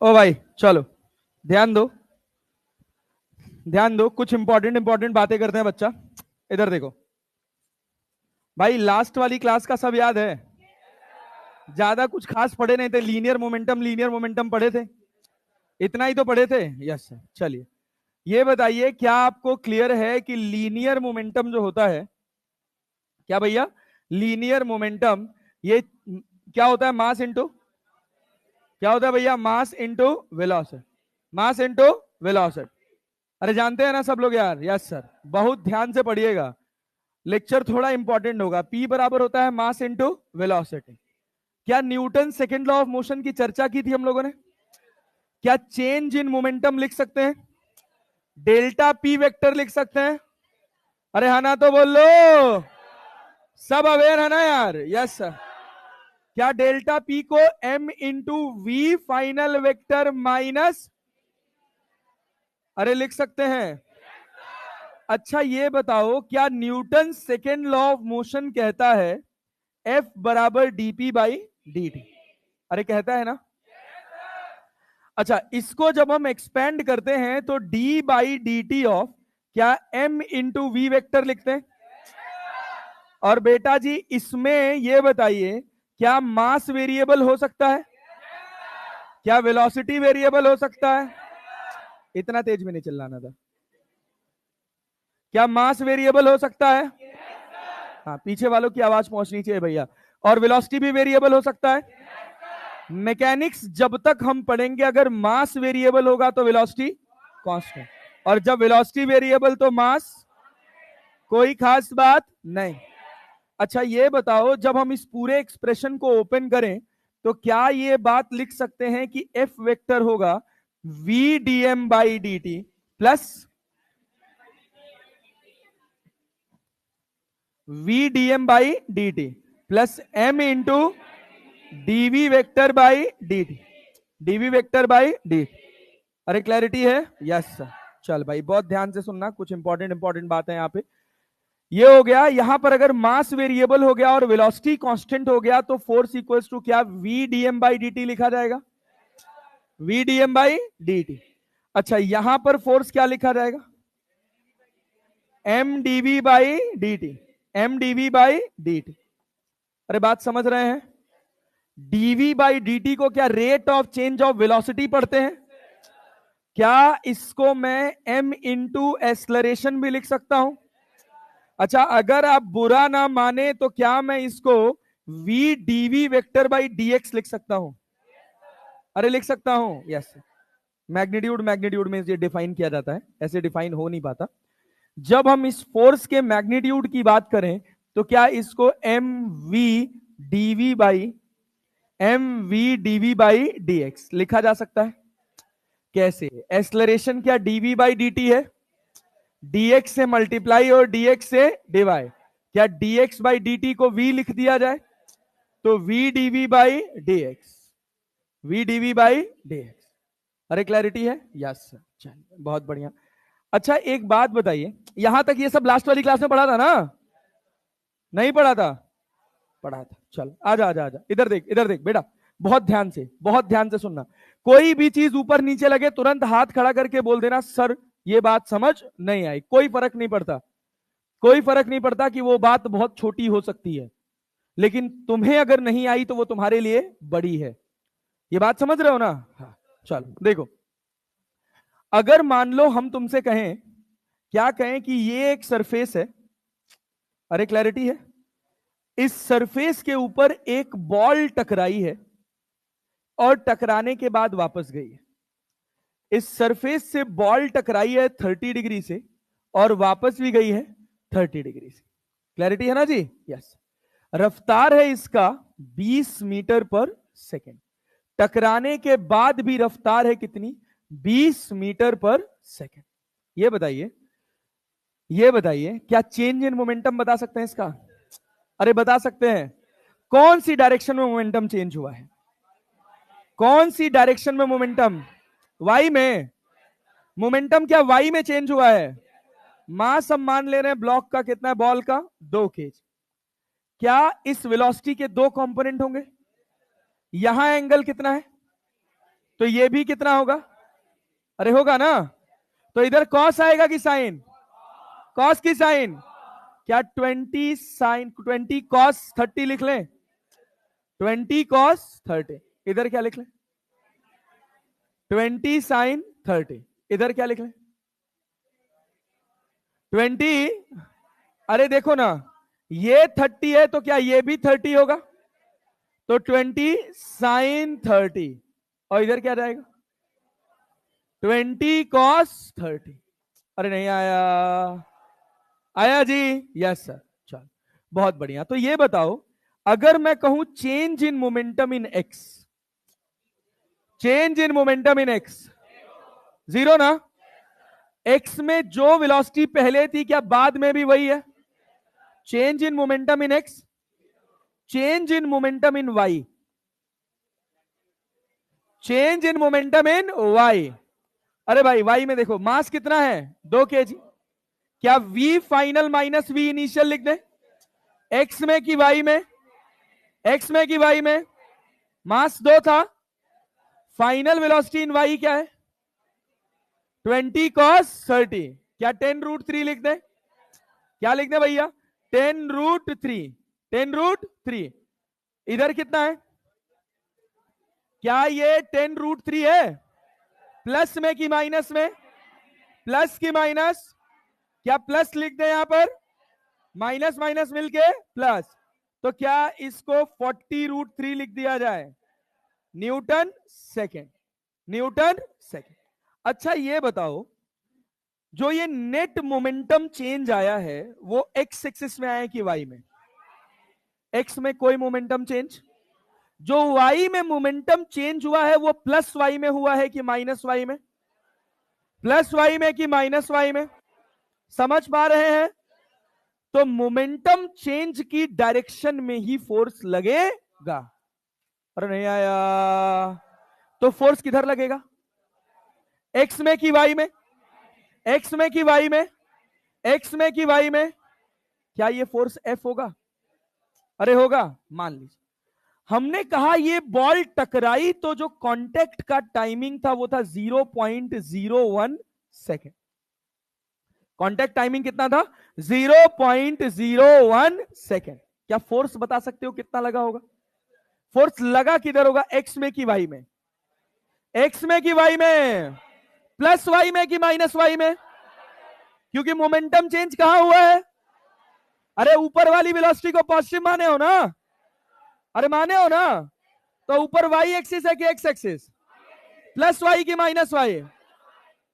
ओ भाई चलो ध्यान दो, ध्यान दो, कुछ इंपॉर्टेंट बातें करते हैं बच्चा। इधर देखो भाई, लास्ट वाली क्लास का सब याद है? ज्यादा कुछ खास पढ़े नहीं थे, लीनियर मोमेंटम पढ़े थे, इतना ही तो पढ़े थे। Yes sir. चलिए ये बताइए, क्या आपको क्लियर है कि लीनियर मोमेंटम जो होता है, क्या भैया, लीनियर मोमेंटम ये क्या होता है? मास इंटू क्या होता है भैया? Mass into velocity, mass into velocity. अरे जानते हैं ना सब लोग यार? Yes sir. बहुत ध्यान से पढ़िएगा, लेक्चर थोड़ा इंपॉर्टेंट होगा। पी बराबर होता है मास इंटू वेलोसिटी। क्या Newton second law of motion की चर्चा की थी हम लोगों ने? क्या चेंज इन मोमेंटम लिख सकते हैं? डेल्टा पी वेक्टर लिख सकते हैं? अरे है ना, तो बोल लो। सब अवेयर है ना यार? Yes sir. क्या डेल्टा पी को M into V final vector minus, अरे लिख सकते हैं? अच्छा ये बताओ, क्या Newton second law of motion कहता है एफ बराबर डीपी बाई डी टी? अरे कहता है ना? अच्छा इसको जब हम एक्सपेंड करते हैं तो D by D T of क्या एम इंटू वी वेक्टर लिखते हैं? और बेटा जी इसमें ये बताइए, क्या मास वेरिएबल हो सकता है? क्या वेलोसिटी वेरिएबल हो सकता है? इतना तेज में नहीं चिल्लाना था। क्या मास वेरिएबल हो सकता है? हाँ, पीछे वालों की आवाज पहुंचनी चाहिए भैया। और वेलोसिटी भी वेरिएबल हो सकता है? मैकेनिक्स जब तक हम पढ़ेंगे, अगर मास वेरिएबल होगा तो वेलोसिटी कांस्टेंट, और जब वेलोसिटी वेरिएबल तो मास, कोई खास बात नहीं। अच्छा ये बताओ, जब हम इस पूरे एक्सप्रेशन को ओपन करें तो क्या ये बात लिख सकते हैं कि एफ वेक्टर होगा V D M by D T plus V D M by D T plus M into DV vector by D T, DV vector by D? अरे क्लैरिटी है? Yes sir. चल भाई बहुत ध्यान से सुनना, कुछ इंपॉर्टेंट बात है यहाँ पे। ये हो गया। यहां पर अगर मास वेरिएबल हो गया और वेलोसिटी कांस्टेंट हो गया तो फोर्स इक्वल्स टू क्या? V DM by D T लिखा जाएगा, V DM by D T. अच्छा यहां पर फोर्स क्या लिखा जाएगा? M DV by D T, M DV by D T. अरे बात समझ रहे हैं? डीवी बाई डी टी को क्या rate of change of velocity पढ़ते हैं? क्या इसको मैं एम इंटू एक्सलरेशन भी लिख सकता हूं? अच्छा अगर आप बुरा ना माने तो क्या मैं इसको V DV vector by DX लिख सकता हूं? अरे लिख सकता हूं? यस। मैग्नीट्यूड में ये डिफाइन किया जाता है, ऐसे डिफाइन हो नहीं पाता। जब हम इस फोर्स के मैग्नीट्यूड की बात करें तो क्या इसको M V DV by DX लिखा जा सकता है? कैसे? एक्सलरेशन क्या डीवी बाई डी है? dx से मल्टीप्लाई और dx से डिवाइड। क्या dx बाई dt को v लिख दिया जाए तो v dv by dx, v dv by dx। अरे क्लैरिटी है? Yes sir. चलिए बहुत बढ़िया। अच्छा एक बात बताइए, यहां तक ये सब लास्ट वाली क्लास में पढ़ा था ना? नहीं पढ़ा था? पढ़ा था। चल आजा आजा आजा, इधर देख बेटा, बहुत ध्यान से सुनना। कोई भी चीज ऊपर नीचे लगे तुरंत हाथ खड़ा करके बोल देना सर ये बात समझ नहीं आई। कोई फर्क नहीं पड़ता, कोई फर्क नहीं पड़ता कि वो बात बहुत छोटी हो सकती है, लेकिन तुम्हें अगर नहीं आई तो वो तुम्हारे लिए बड़ी है। ये बात समझ रहे हो ना? हाँ। चलो देखो, अगर मान लो हम तुमसे कहें, क्या कहें कि ये एक सरफेस है, अरे क्लैरिटी है? इस सरफेस के ऊपर एक बॉल टकराई है और टकराने के बाद वापस गई है। इस सरफेस से बॉल टकराई है 30 डिग्री से और वापस भी गई है 30 डिग्री से। क्लैरिटी है ना जी? यस। रफ्तार है इसका 20 मीटर पर सेकेंड। टकराने के बाद भी रफ्तार है कितनी? 20 मीटर पर सेकेंड। ये बताइए क्या चेंज इन मोमेंटम बता सकते हैं इसका? अरे बता सकते हैं। कौन सी डायरेक्शन में मोमेंटम चेंज हुआ है? कौन सी डायरेक्शन में मोमेंटम? वाई में। मोमेंटम क्या वाई में चेंज हुआ है? मास हम मान ले रहे हैं ब्लॉक का कितना है? बॉल का 2 kg। क्या इस वेलोसिटी के 2 कंपोनेंट होंगे? यहां एंगल कितना है? तो ये भी कितना होगा? अरे होगा ना। तो इधर कॉस आएगा कि साइन? कॉस की साइन। क्या 20 साइन 20 कॉस 30 लिख लें? 20 कॉस 30। इधर क्या लिख लें? 20 साइन 30। इधर क्या लिख लें? 20। अरे देखो ना, ये 30 है तो क्या ये भी 30 होगा? तो 20 साइन 30। और इधर क्या जाएगा? 20 कॉस 30। अरे नहीं आया? आया जी? Yes sir. चल, बहुत बढ़िया। तो ये बताओ, अगर मैं कहूं change in momentum in X, change in momentum in x, zero ना? एक्स में जो वेलोसिटी पहले थी क्या बाद में भी वही है? Change in momentum in X, change in momentum in Y, change in momentum in Y. अरे भाई वाई में देखो मास कितना है? 2 kg। क्या v final minus v initial लिख दे? एक्स में कि वाई में? एक्स में कि वाई में? मास 2 था। फाइनल वेलोसिटी इन वाई क्या है? 20 cos 30। क्या 10√3 लिख दे? क्या लिख दे भैया? 10√3। 10√3। इधर कितना है? क्या ये 10√3 है? प्लस में कि माइनस में? प्लस की माइनस? क्या प्लस लिख दे यहां पर? माइनस माइनस मिलके प्लस। तो क्या इसको 40√3 लिख दिया जाए? Newton second. Newton second. अच्छा ये बताओ, जो ये नेट मोमेंटम चेंज आया है वो एक्स एक्सिस में आया कि वाई में? एक्स में कोई मोमेंटम चेंज। जो वाई में मोमेंटम चेंज हुआ है वो प्लस वाई में हुआ है कि माइनस वाई में? प्लस वाई में कि माइनस वाई में? समझ पा रहे हैं? तो मोमेंटम चेंज की डायरेक्शन में ही फोर्स लगेगा। अरे नहीं आया? तो फोर्स किधर लगेगा? एक्स में कि वाई में? एक्स में कि वाई में? एक्स में कि वाई में? क्या ये फोर्स एफ होगा? अरे होगा। मान लीजिए हमने कहा ये बॉल टकराई तो जो कांटेक्ट का टाइमिंग था वो था 0.01 सेकेंड। कांटेक्ट टाइमिंग कितना था? 0.01 सेकेंड। क्या फोर्स बता सकते हो कितना लगा होगा? फोर्स लगा किधर होगा? एक्स में कि वाई में? एक्स में कि वाई में? प्लस वाई में कि माइनस वाई में? क्योंकि मोमेंटम चेंज कहां हुआ है? अरे ऊपर वाली वेलोसिटी को पॉजिटिव माने हो ना? अरे माने हो ना? तो ऊपर वाई एक्सिस है कि एक्स एक्सिस? प्लस वाई की माइनस वाई?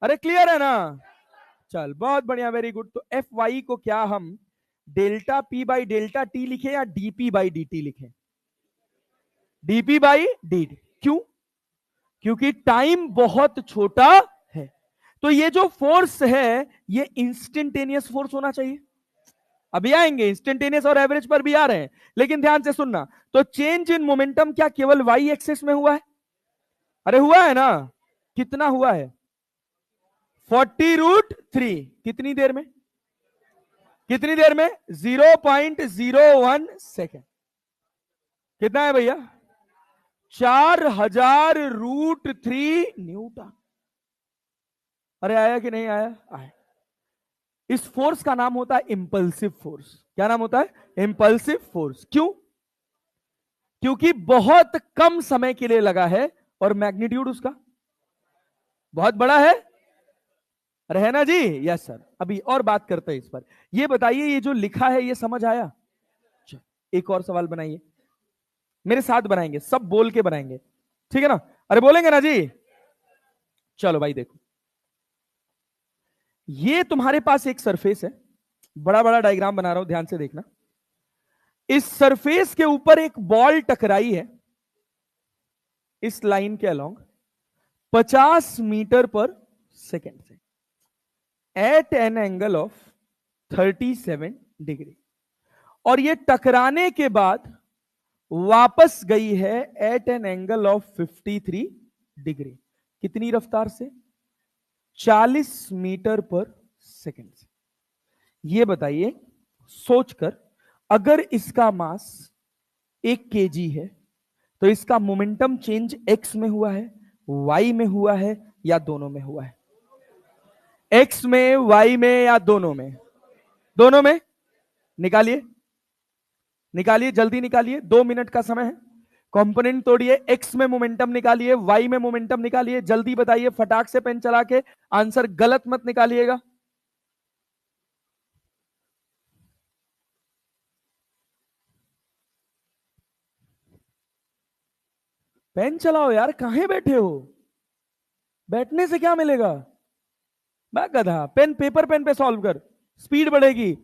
अरे क्लियर है ना? चल बहुत बढ़िया, वेरी गुड। तो एफ वाई को क्या हम delta P by delta T लिखे या डीपी बाई डी टी लिखे? DP by D T. क्यों? क्योंकि टाइम बहुत छोटा है। तो ये जो फोर्स है ये इंस्टेंटेनियस फोर्स होना चाहिए। अभी आएंगे इंस्टेंटेनियस और एवरेज पर भी आ रहे हैं, लेकिन ध्यान से सुनना। तो चेंज इन मोमेंटम क्या केवल वाई एक्सिस में हुआ है? अरे हुआ है ना? कितना हुआ है? 40√3। कितनी देर में? कितनी देर में? 0.01 सेकेंड। कितना है भैया? 4000√3 न्यूटन। अरे आया कि नहीं आया? आया। इस फोर्स का नाम होता है इंपल्सिव फोर्स। क्या नाम होता है? Impulsive force. क्यों? क्योंकि बहुत कम समय के लिए लगा है और मैग्नीट्यूड उसका बहुत बड़ा है। अरे है ना जी? Yes sir. अभी और बात करते हैं इस पर। ये बताइए ये जो लिखा है ये समझ आया? एक और सवाल बनाइए, मेरे साथ बनाएंगे, सब बोल के बनाएंगे, ठीक है ना? अरे बोलेंगे ना जी? चलो भाई देखो, ये तुम्हारे पास एक सरफेस है, बड़ा बड़ा डायग्राम बना रहा हूं, ध्यान से देखना। इस सरफेस के ऊपर एक बॉल टकराई है इस लाइन के अलोंग 50 मीटर पर सेकेंड से at an angle of 37 degree, और ये टकराने के बाद वापस गई है at an angle of 53 degree. कितनी रफ्तार से? 40 मीटर पर सेकेंड से। ये बताइए सोचकर, अगर इसका मास 1 kg है तो इसका मोमेंटम चेंज एक्स में हुआ है, वाई में हुआ है या दोनों में हुआ है? एक्स में, वाई में या दोनों में? दोनों में। निकालिए, निकालिए, जल्दी निकालिए, 2 मिनट का समय है। कंपोनेंट तोड़िए, एक्स में मोमेंटम निकालिए, वाई में मोमेंटम निकालिए, जल्दी बताइए, फटाक से पेन चला के। आंसर गलत मत निकालिएगा। पेन चलाओ यार, कहां बैठे हो? बैठने से क्या मिलेगा? मैं गधा, पेन, पेपर पेन पे सॉल्व कर, स्पीड बढ़ेगी।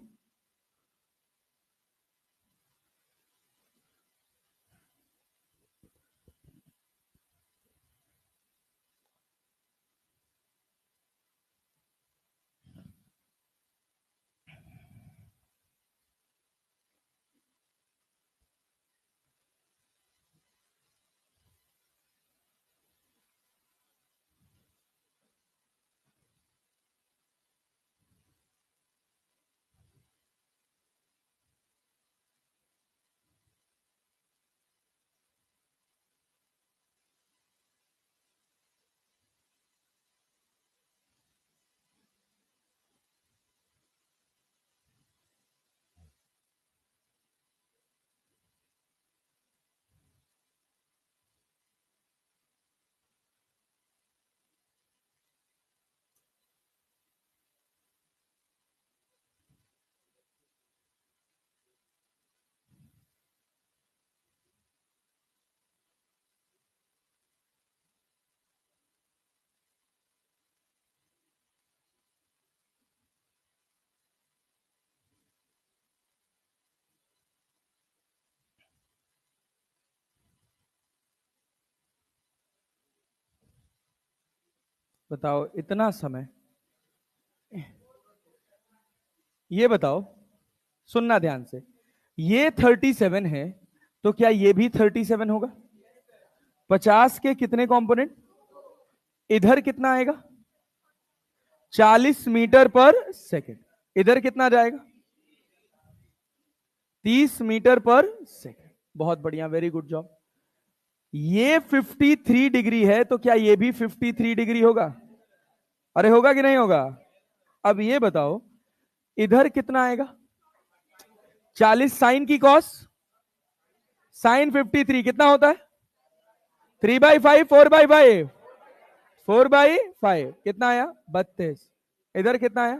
बताओ इतना समय, ये बताओ, सुनना ध्यान से, ये 37 है, तो क्या ये भी 37 होगा? 50 के कितने कंपोनेंट? इधर कितना आएगा? 40 मीटर पर सेकंड। इधर कितना जाएगा? 30 मीटर पर सेकंड। बहुत बढ़िया, वेरी गुड जॉब। ये 53 डिग्री है, तो क्या ये भी 53 डिग्री होगा? अरे होगा कि नहीं होगा? अब ये बताओ, इधर कितना आएगा? 40 साइन की कॉस, साइन 53 कितना होता है? 3/5, 4/5, 4/5 कितना आया? 32। इधर कितना आया?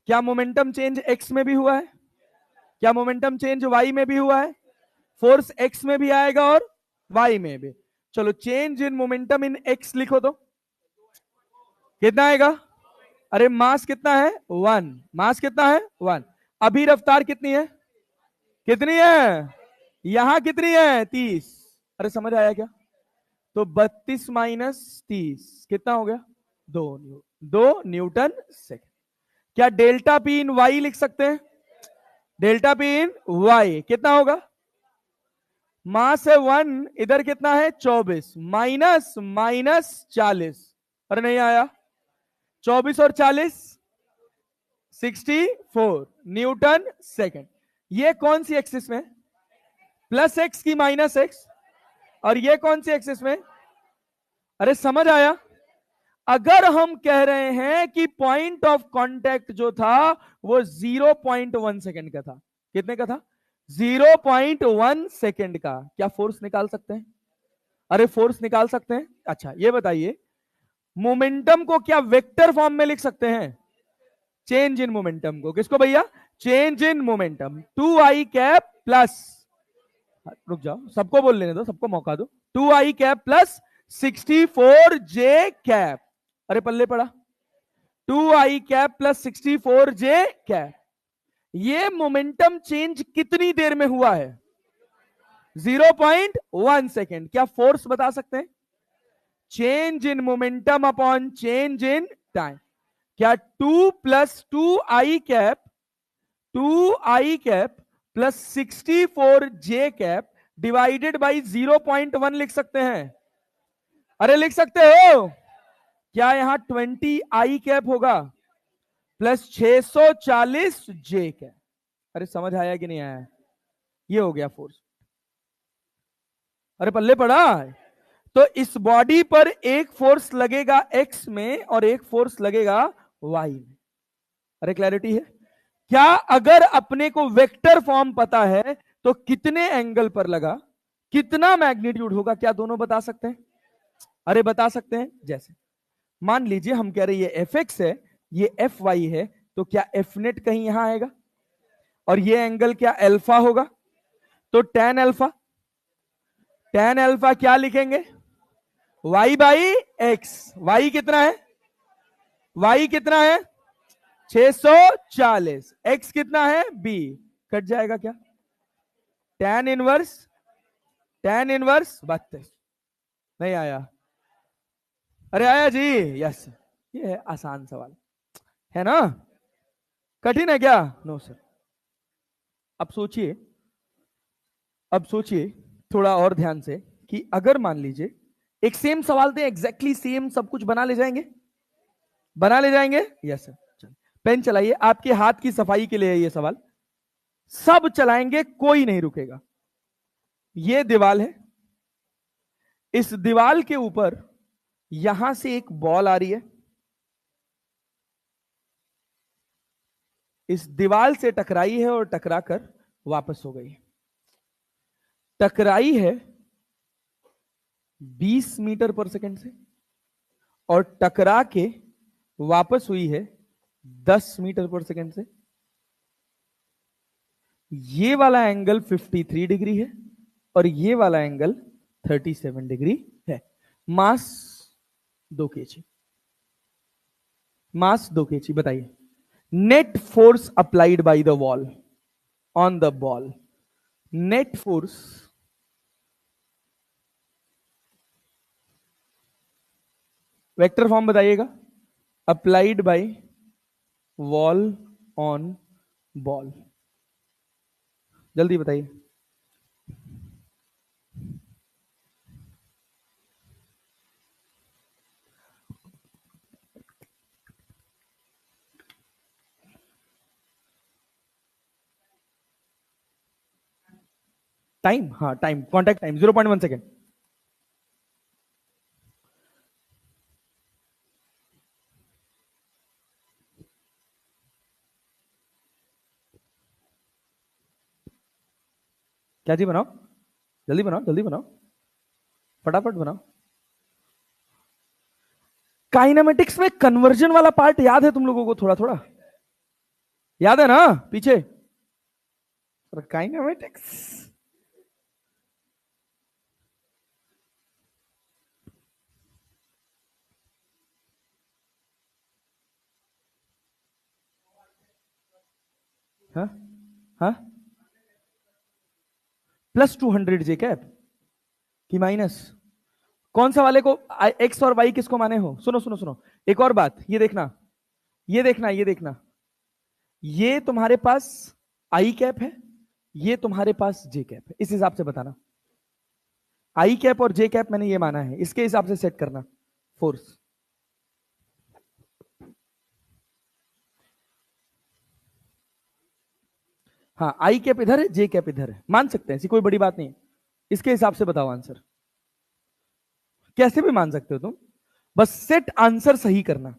क्या मोमेंटम चेंज एक्स में भी हुआ है? क्या मोमेंटम चेंज वाई में भी हुआ है? फोर्स एक्स में भी आएगा और वाई में भी। चलो, change in momentum in x लिखो तो कितना आएगा? अरे मास कितना है? 1। मास कितना है? 1। अभी रफ्तार कितनी है? कितनी है? यहां कितनी है? 30। अरे समझ आया क्या? तो 32 माइनस 30 कितना हो गया? 2 न्यूटन सेकेंड। क्या डेल्टा पी इन वाई लिख सकते हैं? डेल्टा पी इन वाई कितना होगा? मास है 1, इधर कितना है? 24, माइनस माइनस 40। अरे नहीं आया? 24 और 40, 64 न्यूटन सेकेंड। ये कौन सी एक्सिस में? प्लस एक्स की माइनस एक्स। और ये कौन सी एक्सिस में? अरे समझ आया? अगर हम कह रहे हैं कि पॉइंट ऑफ कांटेक्ट जो था वो 0.1 सेकेंड का था, कितने का था? 0.1 सेकेंड का, क्या फोर्स निकाल सकते हैं? अरे फोर्स निकाल सकते हैं। अच्छा ये बताइए, मोमेंटम को क्या वेक्टर फॉर्म में लिख सकते हैं? चेंज इन मोमेंटम को किसको भैया? Change in momentum 2i cap plus, रुक जाओ, सबको बोल लेने दो, सबको मौका दो। 2i cap plus 64j cap. अरे पल्ले पड़ा, 2i cap plus 64j cap. ये मोमेंटम चेंज कितनी देर में हुआ है? 0.1 सेकेंड। क्या फोर्स बता सकते हैं? Change in momentum upon change in time. क्या 2 plus 2i cap plus 64j cap divided by 0.1 लिख सकते हैं? अरे लिख सकते हो? क्या यहां 20i कैप होगा प्लस 640j कैप? अरे समझ आया कि नहीं आया? ये हो गया फोर्स। अरे पल्ले पड़ा। तो इस बॉडी पर एक फोर्स लगेगा एक्स में और एक फोर्स लगेगा वाई में। अरे क्लैरिटी है क्या? अगर अपने को वेक्टर फॉर्म पता है तो कितने एंगल पर लगा, कितना मैग्नीट्यूड होगा, क्या दोनों बता सकते हैं? अरे बता सकते हैं। जैसे मान लीजिए हम कह रहे हैं ये एफ एक्स है, ये एफ वाई है, तो क्या एफ नेट कहीं यहां आएगा और ये एंगल क्या अल्फा होगा? तो टेन अल्फा, टेन अल्फा क्या लिखेंगे? Y by x. वाई कितना है? वाई कितना है? 640। एक्स कितना है? बी। कट जाएगा क्या? Tan inverse, tan inverse 32। नहीं आया? अरे आया जी, यस। ये है आसान सवाल, है ना? कठिन है क्या? No sir. अब सोचिए, अब सोचिए थोड़ा और ध्यान से कि अगर मान लीजिए एक सेम सवाल थे, एग्जैक्टली सेम, सब कुछ बना ले जाएंगे? बना ले जाएंगे? Yes sir. चल पेन चलाइए, आपके हाथ की सफाई के लिए है ये सवाल। सब चलाएंगे, कोई नहीं रुकेगा। ये दीवाल है, इस दीवाल के ऊपर यहां से एक बॉल आ रही है, इस दीवाल से टकराई है और टकराकर वापस हो गई। टकराई है 20 मीटर पर सेकंड से और टकरा के वापस हुई है 10 मीटर पर सेकंड से। ये वाला एंगल 53 डिग्री है और ये वाला एंगल 37 डिग्री है। Mass 2 kg, mass 2 kg। बताइए net force applied by the wall on the ball, net force vector form बताइएगा। Applied by wall on ball, जल्दी बताइए। टाइम, हाँ टाइम, कॉन्टैक्ट टाइम 0.1 सेकेंड। क्या जी? बनाओ, जल्दी बनाओ, जल्दी बनाओ, फटाफट बनाओ। काइनेमेटिक्स में कन्वर्जन वाला पार्ट याद है तुम लोगों को? थोड़ा थोड़ा याद है ना पीछे? काइनेमेटिक्स हाँ हाँ, प्लस 200 जे कैप की माइनस? कौन सा वाले को? एक्स और वाई किसको माने हो? सुनो सुनो सुनो, एक और बात, ये देखना, ये देखना, ये देखना, ये तुम्हारे पास आई कैप है, ये तुम्हारे पास जे कैप है, इस हिसाब से बताना। आई कैप और जे कैप मैंने ये माना है, इसके हिसाब से सेट करना फोर्स। हाँ आई कैप इधर है, जे कैप इधर है, मान सकते हैं, ऐसी कोई बड़ी बात नहीं है। इसके हिसाब से बताओ आंसर। कैसे भी मान सकते हो तुम, बस सेट आंसर सही करना।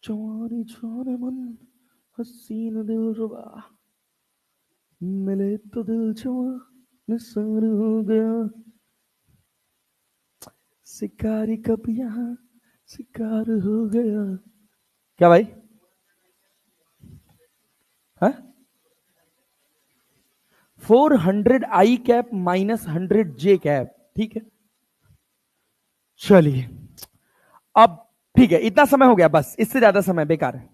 चोरी चोर मन हसीन दिलरुबा, मिले तो दिल चुआ निसार हो गया, शिकारी कब यहाँ शिकार हो गया। क्या भाई? हाँ 400 आई कैप माइनस 100 जे कैप, ठीक है। चलिए अब ठीक है, इतना समय हो गया, बस इससे ज्यादा समय बेकार है।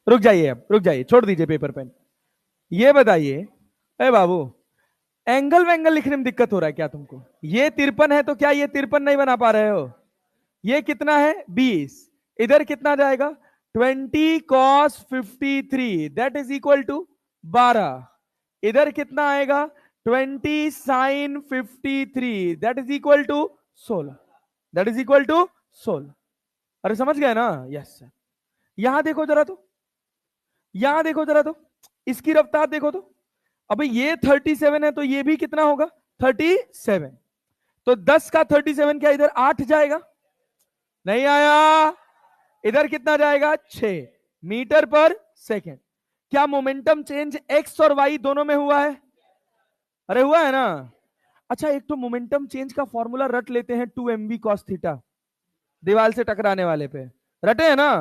रुक जाइए, अब रुक जाइए, छोड़ दीजिए पेपर पेन। ये बताइए, अरे बाबू, एंगल वेंगल लिखने में दिक्कत हो रहा है क्या तुमको? ये 53 है तो क्या ये 53 नहीं बना पा रहे हो? ये कितना है? 20। इधर कितना जाएगा? 20 cos 53 that is equal to 12। इधर कितना आएगा? 20 sin 53 that is equal to 16, that is equal to 16। अरे समझ गए ना? Yes sir. यहां देखो जरा तो, यहां देखो जरा तो, इसकी रफ्तार देखो तो, अब ये 37 है तो ये भी कितना होगा 37। तो 10 का 37 क्या इधर 8 जाएगा? नहीं आया। इधर कितना जाएगा 6 मीटर पर सेकेंड। क्या मोमेंटम चेंज एक्स और वाई दोनों में हुआ है? अरे हुआ है ना। अच्छा एक तो मोमेंटम चेंज का फॉर्मूला रट लेते हैं 2mv cos थीटा, दीवार से टकराने वाले पे रटे है ना।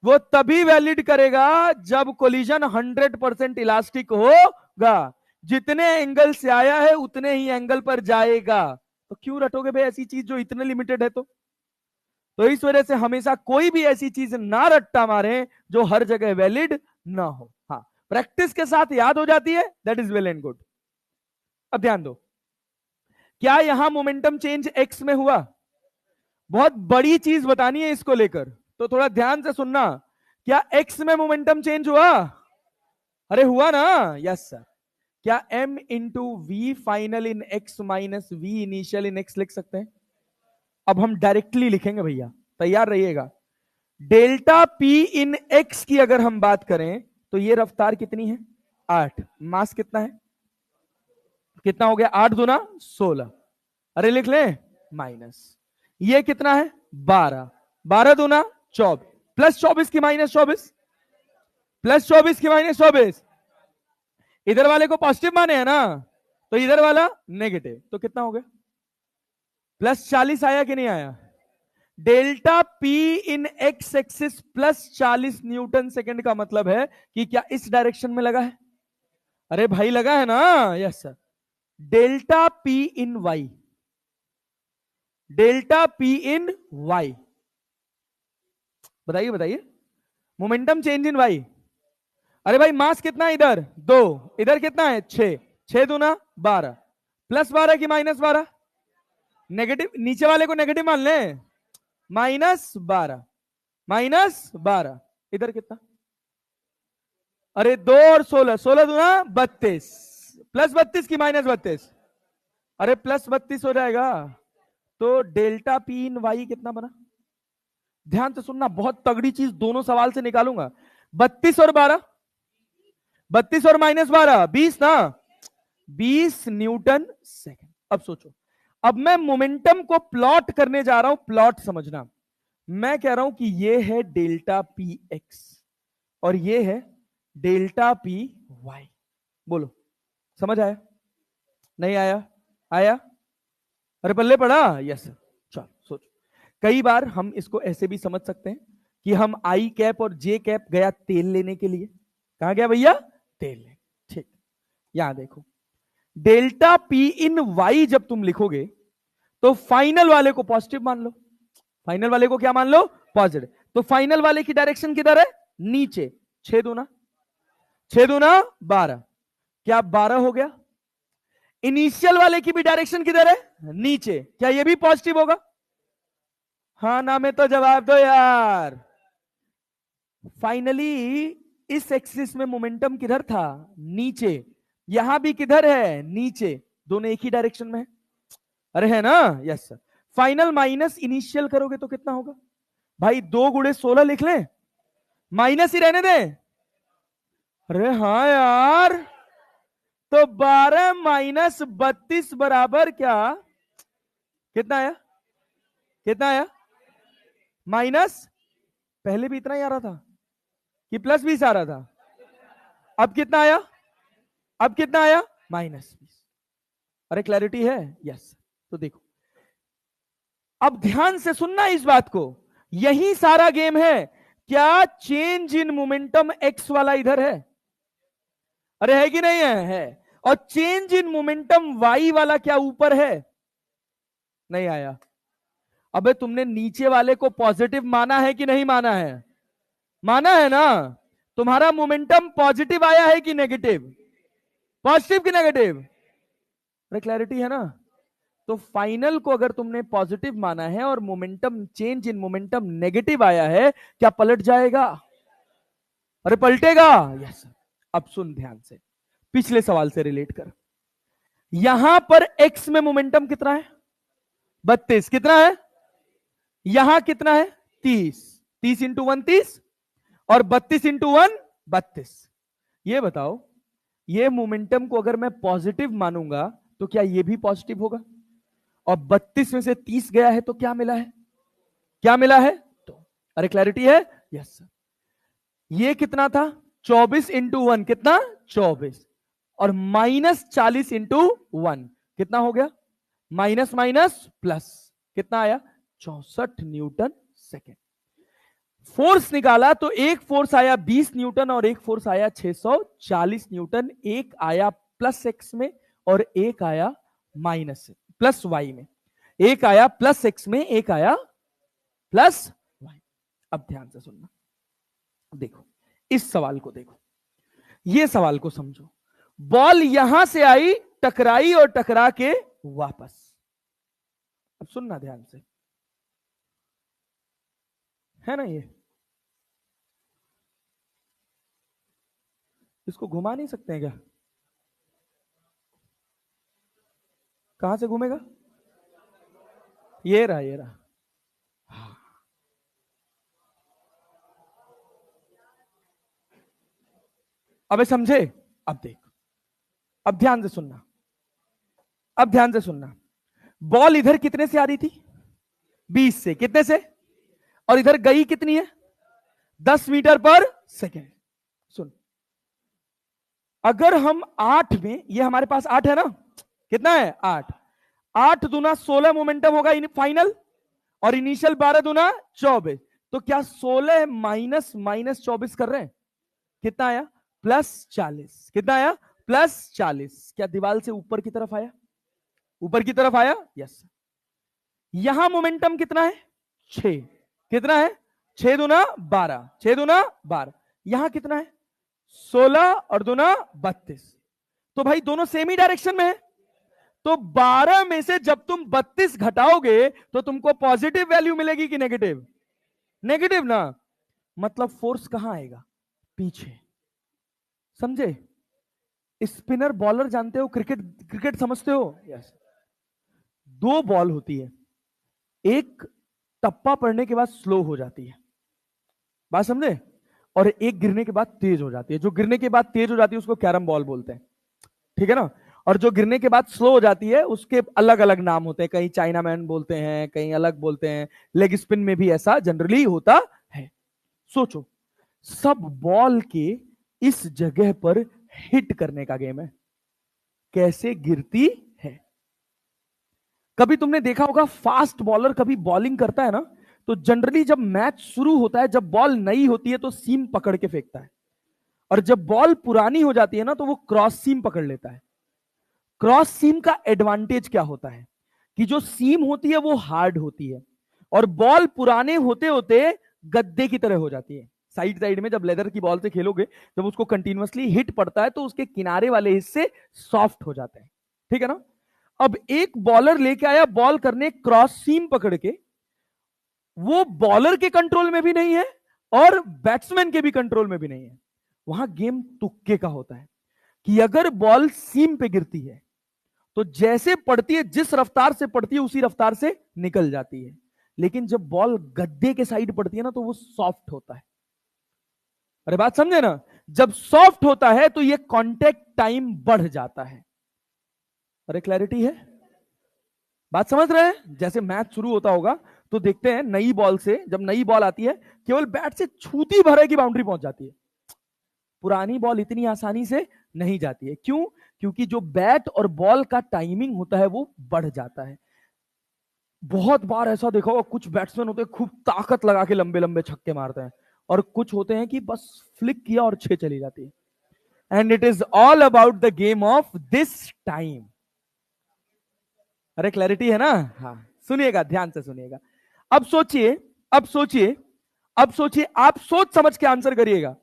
वो तभी वैलिड करेगा जब कोलिजन 100% इलास्टिक होगा। जितने एंगल से आया है उतने ही एंगल पर जाएगा। तो क्यों रटोगे भाई ऐसी चीज जो इतने लिमिटेड है? तो इस वजह से हमेशा कोई भी ऐसी चीज ना रट्टा मारे जो हर जगह वैलिड ना हो। हाँ प्रैक्टिस के साथ याद हो जाती है, that is well and good. अब ध्यान दो, क्या यहां मोमेंटम चेंज एक्स में हुआ? बहुत बड़ी चीज बतानी है इसको लेकर, तो थोड़ा ध्यान से सुनना। क्या एक्स में मोमेंटम चेंज हुआ? अरे हुआ ना, यस सर। क्या m into V final in X minus V initial in X लिख सकते हैं? अब हम डायरेक्टली लिखेंगे भैया, तैयार रहिएगा। डेल्टा पी इन एक्स की अगर हम बात करें तो ये रफ्तार कितनी है 8, मास कितना है, कितना हो गया 8 दूना 16, अरे लिख लें माइनस ये कितना है 12, 12 दूना 24 प्लस 24 की माइनस 24 प्लस 24 की माइनस 24। इधर वाले को पॉजिटिव माने है ना, तो इधर वाला नेगेटिव, तो कितना हो गया प्लस 40 आया कि नहीं आया? Delta P in X axis plus 40 newton second का मतलब है कि क्या इस डायरेक्शन में लगा है? अरे भाई लगा है ना, यस सर। डेल्टा पी इन वाई, डेल्टा पी इन वाई, बताइए बताइए, मोमेंटम चेंज इन वाई। अरे भाई मास कितना है इधर 2, इधर कितना है 6, 6 दूना 12 प्लस 12 की माइनस 12, नेगेटिव, नीचे वाले को नेगेटिव मान ले, माइनस 12 माइनस 12, इधर कितना, अरे 2 और 16, 16 दूना 32 प्लस 32 की माइनस 32, अरे प्लस 32 हो जाएगा। तो डेल्टा पी इन वाई कितना बना? ध्यान से सुनना, बहुत तगड़ी चीज दोनों सवाल से निकालूंगा। 32 और 12, 32 और माइनस 12 20 ना, 20 न्यूटन सेकंड। अब सोचो, अब मैं मोमेंटम को प्लॉट करने जा रहा हूं, प्लॉट समझना। मैं कह रहा हूं कि ये है डेल्टा पी एक्स और ये है डेल्टा पी वाई। बोलो समझ आया नहीं आया? आया? अरे पल्ले पड़ा, यस सर। चलो सोचो, कई बार हम इसको ऐसे भी समझ सकते हैं कि हम आई कैप और जे कैप गया तेल लेने के लिए। कहां गया भैया? तेल लेने। ठीक, यहां देखो, डेल्टा पी इन वाई जब तुम लिखोगे तो फाइनल वाले को पॉजिटिव मान लो, फाइनल वाले को क्या मान लो? पॉजिटिव। तो फाइनल वाले की डायरेक्शन किधर है? नीचे, 6 दूना 12, क्या 12 हो गया? इनिशियल वाले की भी डायरेक्शन किधर है? नीचे, क्या ये भी पॉजिटिव होगा? हाँ ना में तो जवाब दो यार। फाइनली इस एक्सिस में मोमेंटम किधर था? नीचे। यहां भी किधर है? नीचे। दोनों एक ही डायरेक्शन में है, अरे है ना, yes sir. Final minus initial करोगे तो कितना होगा भाई? 2 गुणे 16 लिख ले, माइनस ही रहने दे। अरे हाँ यार, तो 12 माइनस 32 बराबर क्या? कितना आया? कितना आया? माइनस, पहले भी इतना ही आ रहा था कि प्लस 20 आ रहा था? अब कितना आया? अब कितना आया? माइनस 20। अरे क्लैरिटी है? यस। तो देखो, अब ध्यान से सुनना इस बात को, यही सारा गेम है। क्या चेंज इन मोमेंटम एक्स वाला इधर है? अरे है कि नहीं है? है। और चेंज इन मोमेंटम वाई वाला क्या ऊपर है? नहीं आया। अबे तुमने नीचे वाले को पॉजिटिव माना है कि नहीं माना है? माना है ना। तुम्हारा मोमेंटम पॉजिटिव आया है कि नेगेटिव? पॉजिटिव कि नेगेटिव? अरे क्लैरिटी है ना। तो फाइनल को अगर तुमने पॉजिटिव माना है और momentum change in momentum negative आया है, क्या पलट जाएगा? अरे पलटेगा, यस। अब सुन ध्यान से, पिछले सवाल से रिलेट कर। यहां पर एक्स में मोमेंटम कितना है? 32। कितना है? यहां कितना है? 30। 30 इंटू 1 30 और 32 इंटू 1 32। ये बताओ, ये मोमेंटम को अगर मैं पॉजिटिव मानूंगा तो क्या ये भी पॉजिटिव होगा? और 32 में से 30 गया है तो क्या मिला है? क्या मिला है? तो अरे क्लैरिटी है? Yes sir. ये कितना था? 24 इंटू 1 कितना? 24। और -40 इंटू 1 कितना हो गया? माइनस माइनस प्लस कितना आया? 64 न्यूटन सेकेंड। फोर्स निकाला तो एक फोर्स आया 20 न्यूटन और एक फोर्स आया 640 न्यूटन। एक आया प्लस एक्स में और एक आया माइनस प्लस वाई में। एक आया प्लस एक्स में, एक आया प्लस वाई। अब ध्यान से सुनना, देखो इस सवाल को, देखो ये सवाल को समझो। बॉल यहां से आई, टकराई और टकरा के वापस। अब सुनना ध्यान से, है ना? ये इसको घुमा नहीं सकते हैं क्या? कहां से घूमेगा? ये रहा, ये रहा। हाँ। अबे समझे? अब देख, अब ध्यान से सुनना, अब ध्यान से सुनना। बॉल इधर कितने से आ रही थी? 20 से। कितने से? और इधर गई कितनी है? 10 मीटर पर सेकेंड। सुन, अगर हम 8 में, ये हमारे पास 8 है ना, कितना है? 8। 8 दूना 16 मोमेंटम होगा फाइनल, और इनिशियल 12 दूना 24। तो क्या 16 माइनस माइनस 24 कर रहे हैं? कितना आया? +40। कितना आया? +40। क्या दीवार से ऊपर की तरफ आया? ऊपर की तरफ आया? यस। यहां मोमेंटम कितना है? 6। कितना है? 6 दूना 12, 6 दूना 12। यहां कितना है? 16 और दूना 32। तो भाई दोनों सेम ही डायरेक्शन में है। तो 12 में से जब तुम 32 घटाओगे तो तुमको पॉजिटिव वैल्यू मिलेगी कि नेगेटिव? नेगेटिव ना। मतलब फोर्स कहां आएगा? पीछे। समझे? स्पिनर बॉलर जानते हो? क्रिकेट, क्रिकेट समझते हो? यस। 2 बॉल होती है, एक टप्पा पड़ने के बाद स्लो हो जाती है, बात समझे? और एक गिरने के बाद तेज हो जाती है। जो गिरने के बाद तेज हो जाती है उसको कैरम बॉल बोलते हैं, ठीक है ना? और जो गिरने के बाद स्लो हो जाती है उसके अलग अलग नाम होते हैं, कहीं चाइना मैन बोलते हैं, कहीं अलग बोलते हैं। लेग स्पिन में भी ऐसा जनरली होता है। सोचो, सब बॉल के इस जगह पर हिट करने का गेम है, कैसे गिरती है। कभी तुमने देखा होगा फास्ट बॉलर कभी बॉलिंग करता है ना, तो जनरली जब मैच शुरू होता है, जब बॉल नई होती है तो सीम पकड़ के फेंकता है, और जब बॉल पुरानी हो जाती है ना तो वो क्रॉस सीम पकड़ लेता है। क्रॉस सीम का एडवांटेज क्या होता है कि जो सीम होती है वो हार्ड होती है, और बॉल पुराने होते होते गद्दे की तरह हो जाती है। साइड साइड में जब लेदर की बॉल से खेलोगे, जब उसको कंटिन्यूअसली हिट पड़ता है तो उसके किनारे वाले हिस्से सॉफ्ट हो जाते हैं, ठीक है ना? अब एक बॉलर लेके आया बॉल करने क्रॉस सीम पकड़ के, वो बॉलर के कंट्रोल में भी नहीं है और बैट्समैन के भी कंट्रोल में भी नहीं है। वहां गेम तुक्के का होता है कि अगर बॉल सीम पे गिरती है तो जैसे पड़ती है, जिस रफ्तार से पड़ती है उसी रफ्तार से निकल जाती है। लेकिन जब बॉल गद्दे के साइड पड़ती है ना तो वो सॉफ्ट होता है। अरे बात समझे ना? जब सॉफ्ट होता है तो ये कांटेक्ट टाइम बढ़ जाता है। अरे क्लैरिटी है? बात समझ रहे हैं? जैसे मैच शुरू होता होगा तो देखते हैं नई बॉल से, जब नई बॉल आती है केवल बैट से छूती भर है कि बाउंड्री पहुंच जाती है। पुरानी बॉल इतनी आसानी से नहीं जाती है। क्यों? क्योंकि जो बैट और बॉल का टाइमिंग होता है वो बढ़ जाता है। बहुत बार ऐसा देखा होगा, कुछ बैट्समैन होते हैं खूब ताकत लगा के लंबे लंबे छक्के मारते हैं, और कुछ होते हैं कि बस फ्लिक किया और 6 चली जाती है। And it is all about the game of this time. अरे क्लैरिटी है ना? हाँ, सुनिएगा, ध्यान से सुनिएगा। अब सोचिए, अब सोचिए, अब सोचिए, आप सोच समझ के आंसर करिएगा।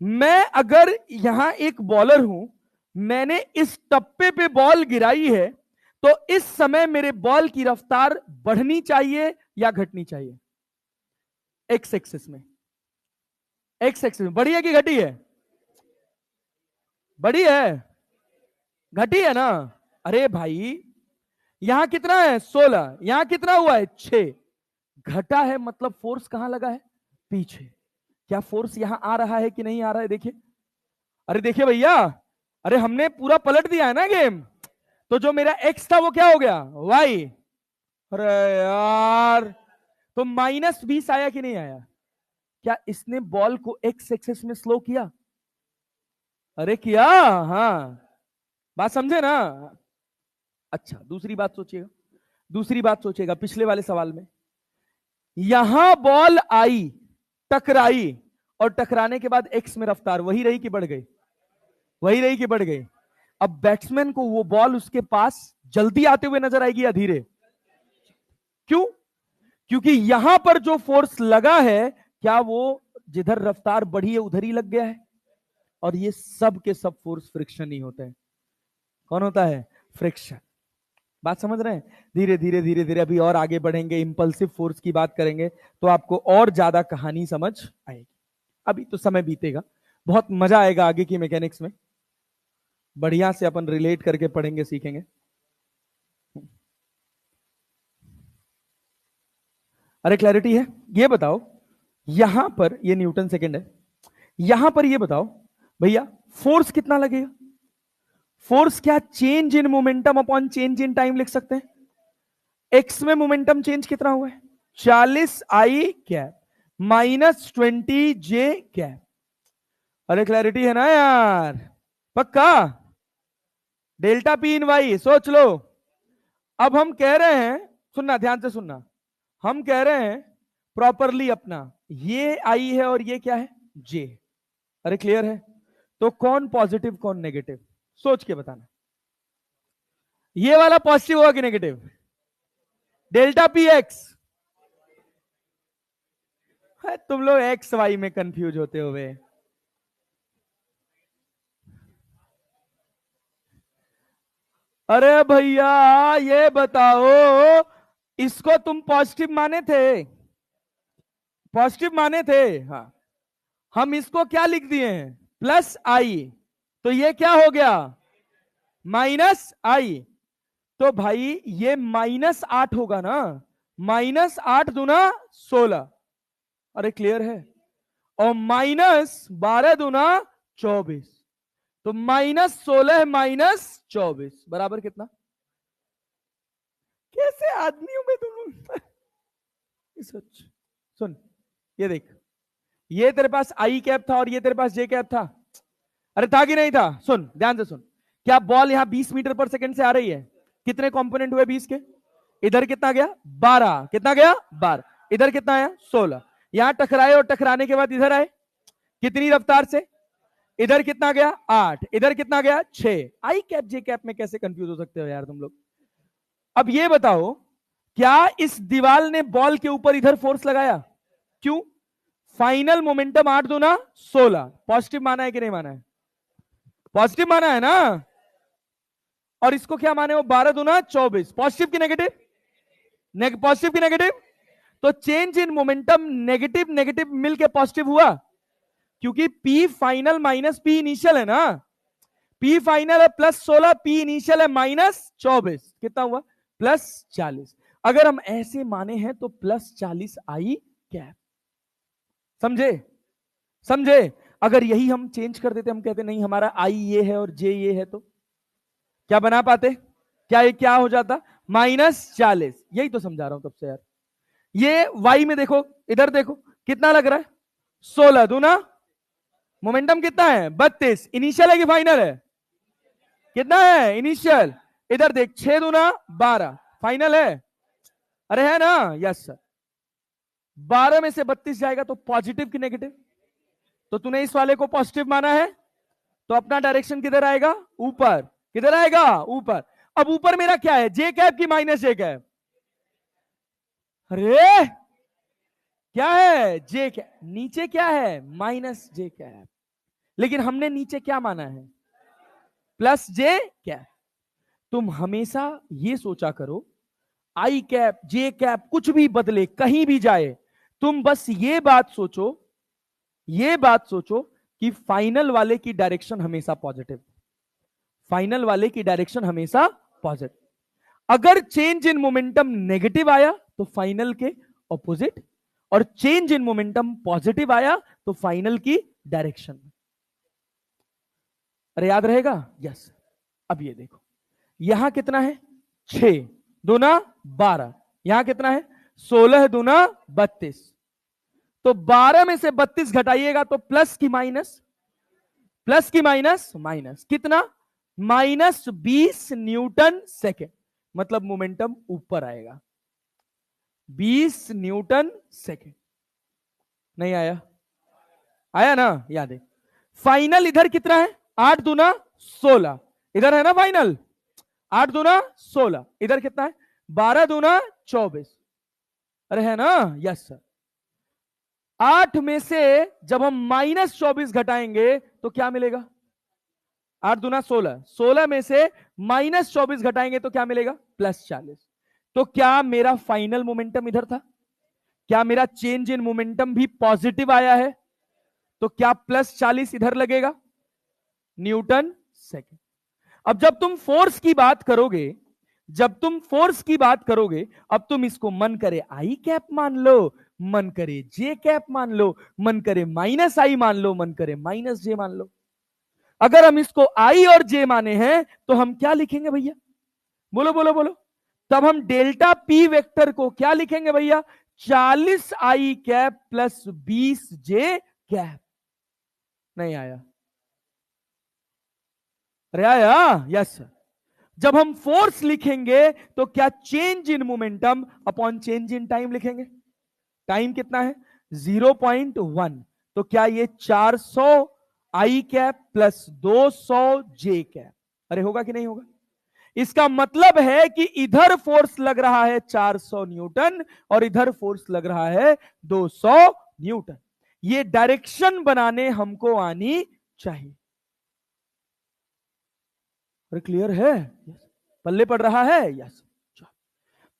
मैं अगर यहां एक बॉलर हूं, मैंने इस टप्पे पे बॉल गिराई है, तो इस समय मेरे बॉल की रफ्तार बढ़नी चाहिए या घटनी चाहिए? एक्स एक्सिस में, एक्स एक्सिस में बढ़ी है कि घटी है? बढ़ी है? घटी है ना? अरे भाई, यहां कितना है? 16। यहां कितना हुआ है? 6। घटा है मतलब फोर्स कहां लगा है? पीछे। क्या फोर्स यहां आ रहा है कि नहीं आ रहा है? देखिए, अरे देखिए भैया, अरे हमने पूरा पलट दिया है ना गेम, तो जो मेरा एक्स था वो क्या हो गया, वाई। अरे यार, तो -20 आया कि नहीं आया? क्या इसने बॉल को एक्स एक्सेस में स्लो किया? अरे किया, हाँ। बात समझे ना? अच्छा, दूसरी बात सोचिएगा, दूसरी बात सोचिएगा, पिछले वाले सवाल में यहां बॉल आई, टकराई, और टकराने के बाद एक्स में रफ्तार वही रही कि बढ़ गई? वही रही कि बढ़ गई? अब बैट्समैन को वो बॉल उसके पास जल्दी आते हुए नजर आएगी या धीरे? क्यों? क्योंकि यहां पर जो फोर्स लगा है, क्या वो जिधर रफ्तार बढ़ी है उधर ही लग गया है? और ये सब के सब फोर्स फ्रिक्शन ही होते हैं। कौन होता है? फ्रिक्शन। बात समझ रहे हैं? धीरे धीरे धीरे धीरे अभी और आगे बढ़ेंगे, इंपल्सिव फोर्स की बात करेंगे, तो आपको और ज्यादा कहानी समझ आएगी। अभी तो समय बीतेगा, बहुत मजा आएगा आगे की मैकेनिक्स में, बढ़िया से अपन रिलेट करके पढ़ेंगे, सीखेंगे। अरे क्लैरिटी है? ये बताओ, यहां पर ये न्यूटन सेकंड है, यहां पर ये बताओ भैया, फोर्स कितना लगेगा? फोर्स क्या change in momentum upon change in time लिख सकते हैं? एक्स में मोमेंटम चेंज कितना हुआ है? 40 आई कैप -20 जे कैप। अरे क्लैरिटी है ना यार? पक्का? डेल्टा पी इन वाई सोच लो। अब हम कह रहे हैं, सुनना ध्यान से सुनना, हम कह रहे हैं प्रॉपरली अपना, ये आई है और ये क्या है, जे। अरे क्लियर है? तो कौन पॉजिटिव कौन नेगेटिव, सोच के बताना। ये वाला पॉजिटिव होगा कि नेगेटिव? Delta P x. तुम लोग एक्स वाई में कंफ्यूज होते हुए। अरे भैया ये बताओ, इसको तुम पॉजिटिव माने थे? पॉजिटिव माने थे, हाँ। हम इसको क्या लिख दिए हैं, प्लस आई, तो ये क्या हो गया, माइनस आई। तो भाई ये -8 होगा ना, -8 दूना 16। अरे क्लियर है? और -12 दूना 24, तो -16 -24 बराबर कितना? कैसे आदमियों में तुम लोग सच। सुन, ये देख, ये तेरे पास आई कैप था और ये तेरे पास जे कैप था। अरे था कि नहीं था? सुन ध्यान से सुन, क्या बॉल यहां 20 मीटर पर सेकंड से आ रही है? कितने कंपोनेंट हुए 20 के? इधर कितना गया, 12। कितना गया, 12। इधर कितना आया, 16। यहां टकराए और टकराने के बाद इधर आए, कितनी रफ्तार से? इधर कितना गया, 8। इधर कितना गया, 6। आई कैप जे कैप में कैसे कंफ्यूज हो सकते हो यार तुम लोग? अब ये बताओ, क्या इस दीवार ने बॉल के ऊपर इधर फोर्स लगाया? क्यों? फाइनल मोमेंटम 8 दूना 16, पॉजिटिव माना है कि नहीं माना है? पॉजिटिव माना है ना? और इसको क्या माने हो, 12 दूना 24, पॉजिटिव की नेगेटिव? पॉजिटिव की नेगेटिव। तो change in momentum negative negative मिलके पॉजिटिव हुआ, क्योंकि P final minus P initial है ना। पी फाइनल है +16, पी इनिशियल है -24, कितना हुआ, +40। अगर हम ऐसे माने हैं तो +40 आई कैप। समझे? समझे? अगर यही हम चेंज कर देते, हम कहते नहीं हमारा आई ये है और जे ये है, तो क्या बना पाते? क्या ये क्या हो जाता, -40। यही तो समझा रहा हूं तब से यार। ये वाई में देखो, इधर देखो कितना लग रहा है, 16 दूना मोमेंटम कितना है, 32। इनिशियल है कि फाइनल है? कितना है इनिशियल? इधर देख, 6 दूना 12, फाइनल है? अरे है ना, यस सर। 12 में से 32 जाएगा तो पॉजिटिव की नेगेटिव? तो तूने इस वाले को पॉजिटिव माना है, तो अपना डायरेक्शन किधर आएगा, ऊपर। किधर आएगा, ऊपर। अब ऊपर मेरा क्या है, जे कैप की माइनस जे कैप? अरे क्या है, जे कैप। नीचे क्या है, माइनस जे कैप। लेकिन हमने नीचे क्या माना है, प्लस जे कैप। तुम हमेशा ये सोचा करो, आई कैप जे कैप कुछ भी बदले, कहीं भी जाए, तुम बस ये बात सोचो, ये बात सोचो कि फाइनल वाले की डायरेक्शन हमेशा पॉजिटिव, फाइनल वाले की डायरेक्शन हमेशा पॉजिटिव। अगर चेंज इन मोमेंटम नेगेटिव आया तो फाइनल के ऑपोजिट, और चेंज इन मोमेंटम पॉजिटिव आया तो फाइनल की डायरेक्शन। अरे याद रहेगा? यस। अब ये देखो, यहां कितना है? 6 दूना 12, यहां कितना है? 16 दूना 32। तो 12 में से 32 घटाइएगा तो प्लस की माइनस, प्लस की माइनस, माइनस कितना? -20 न्यूटन सेकेंड। मतलब मोमेंटम ऊपर आएगा, 20 न्यूटन सेकेंड। नहीं आया? आया ना? याद है। फाइनल इधर कितना है? 8 दूना 16, इधर है ना फाइनल? 8 दूना 16, इधर कितना है? 12 दूना 24। अरे है ना? Yes sir. 8 में से जब हम -24 घटाएंगे तो क्या मिलेगा? 8 दूना 16, 16 में से -24 घटाएंगे तो क्या मिलेगा? +40। तो क्या मेरा फाइनल मोमेंटम इधर था? क्या मेरा चेंज इन मोमेंटम भी पॉजिटिव आया है? तो क्या +40 इधर लगेगा? Newton second. अब जब तुम फोर्स की बात करोगे, जब तुम फोर्स की बात करोगे, अब तुम इसको मन करे आई कैप मान लो, मन करे जे कैप मान लो, मन करे -i मान लो, मन करे -j मान लो। अगर हम इसको आई और जे माने हैं तो हम क्या लिखेंगे भैया? बोलो बोलो बोलो। तब हम डेल्टा पी वेक्टर को क्या लिखेंगे भैया? 40i cap plus 20j cap. नहीं आया? अरे आया? Yes sir. जब हम फोर्स लिखेंगे तो क्या change in momentum upon change in time लिखेंगे? टाइम कितना है? 0.1। तो क्या ये 400 आई कैप प्लस 200 जे कैप? अरे होगा कि नहीं होगा? इसका मतलब है कि इधर फोर्स लग रहा है 400 न्यूटन और इधर फोर्स लग रहा है 200 न्यूटन। ये डायरेक्शन बनाने हमको आनी चाहिए। अरे क्लियर है? यस। पल्ले पड़ रहा है? यस।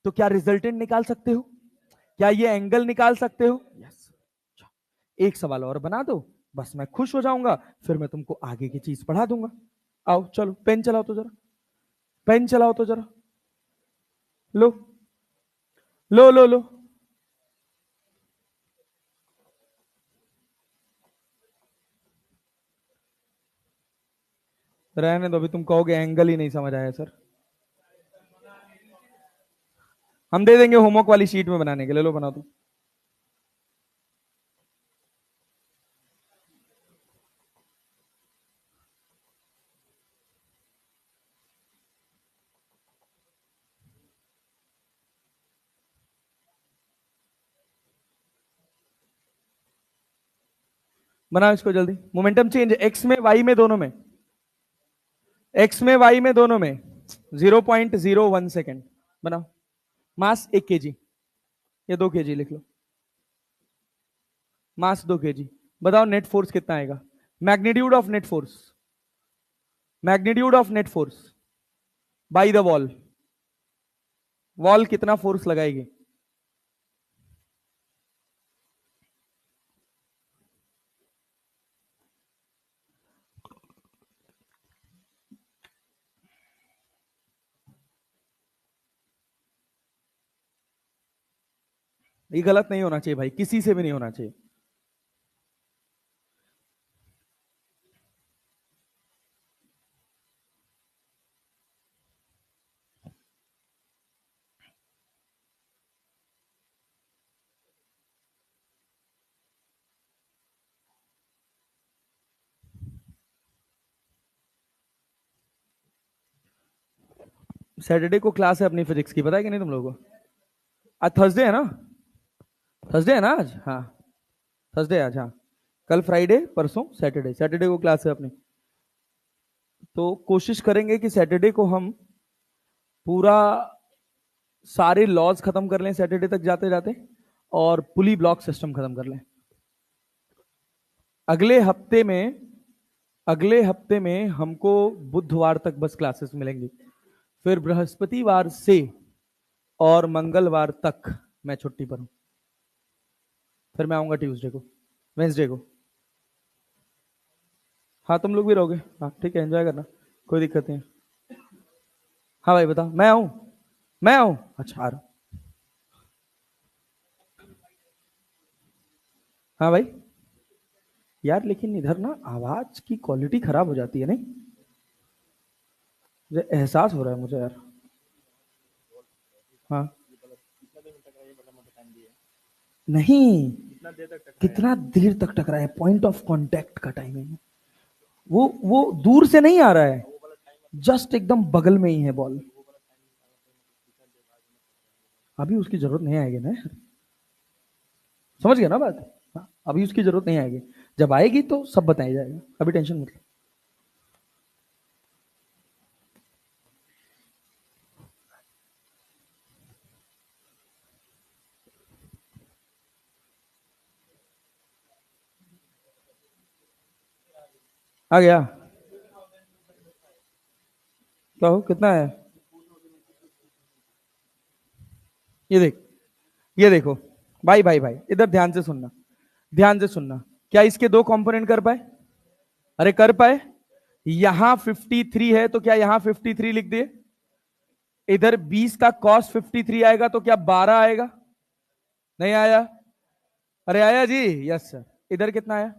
तो क्या रिजल्टेंट निकाल सकते हो? क्या ये एंगल निकाल सकते हो? यस। एक सवाल और बना दो, बस मैं खुश हो जाऊंगा, फिर मैं तुमको आगे की चीज पढ़ा दूंगा। आओ चलो, पेन चलाओ तो जरा, पेन चलाओ तो जरा। लो लो लो लो। रहने दो, अभी तुम कहोगे एंगल ही नहीं समझ आया सर। हम दे देंगे होमवर्क वाली शीट में बनाने के लिए, लो बना दो। बनाओ इसको जल्दी। मोमेंटम चेंज एक्स में वाई में दोनों में, एक्स में वाई में दोनों में 0.01 सेकेंड। बनाओ। मास 1 kg या 2 kg लिख लो। मास 2 kg। बताओ नेट फोर्स कितना आएगा? Magnitude of net force, magnitude of net force by the wall. Wall कितना फोर्स लगाएगी? ये गलत नहीं होना चाहिए भाई, किसी से भी नहीं होना चाहिए। सैटरडे को क्लास है अपनी फिजिक्स की, पता है कि नहीं तुम लोगों को? आज थर्सडे है ना? थर्सडे है ना आज? हाँ थर्सडे आज, हाँ। कल फ्राइडे, परसों सैटरडे, सैटरडे को क्लास है अपनी। तो कोशिश करेंगे कि सैटरडे को हम पूरा सारे लॉज खत्म कर लें सैटरडे तक जाते जाते, और पुली ब्लॉक सिस्टम खत्म कर लें। अगले हफ्ते में, अगले हफ्ते में हमको बुधवार तक बस क्लासेस मिलेंगी, फिर बृहस्पतिवार से और मंगलवार तक मैं छुट्टी पर हूं। फिर मैं आऊंगा ट्यूसडे को, वेंसडे को। हाँ तुम लोग भी रहोगे? हाँ ठीक है, एंजॉय करना, कोई दिक्कत नहीं। हाँ भाई बताओ। मैं आऊं? मैं आऊं? अच्छा आ रहा हूं। हाँ भाई। यार लेकिन इधर ना आवाज की क्वालिटी खराब हो जाती है नहीं? मुझे एहसास हो रहा है मुझे यार। हाँ नहीं, कितना देर तक टकरा है, पॉइंट ऑफ कांटेक्ट का टाइमिंग। वो दूर से नहीं आ रहा है, जस्ट एकदम बगल में ही है बॉल। अभी उसकी जरूरत नहीं आएगी ना, समझ गया ना बात। हाँ, अभी उसकी जरूरत नहीं आएगी, जब आएगी तो सब बताया जाएगा, अभी टेंशन मत लो। आ गया, कहो कितना है। ये देख, ये देखो, भाई भाई भाई इधर ध्यान से सुनना, ध्यान से सुनना। क्या इसके दो कंपोनेंट कर पाए? अरे कर पाए। यहां 53 है तो क्या यहां 53 लिख दिए? इधर 20 का कॉस 53 आएगा तो क्या 12 आएगा? नहीं आया? अरे आया जी, यस सर। इधर कितना आया?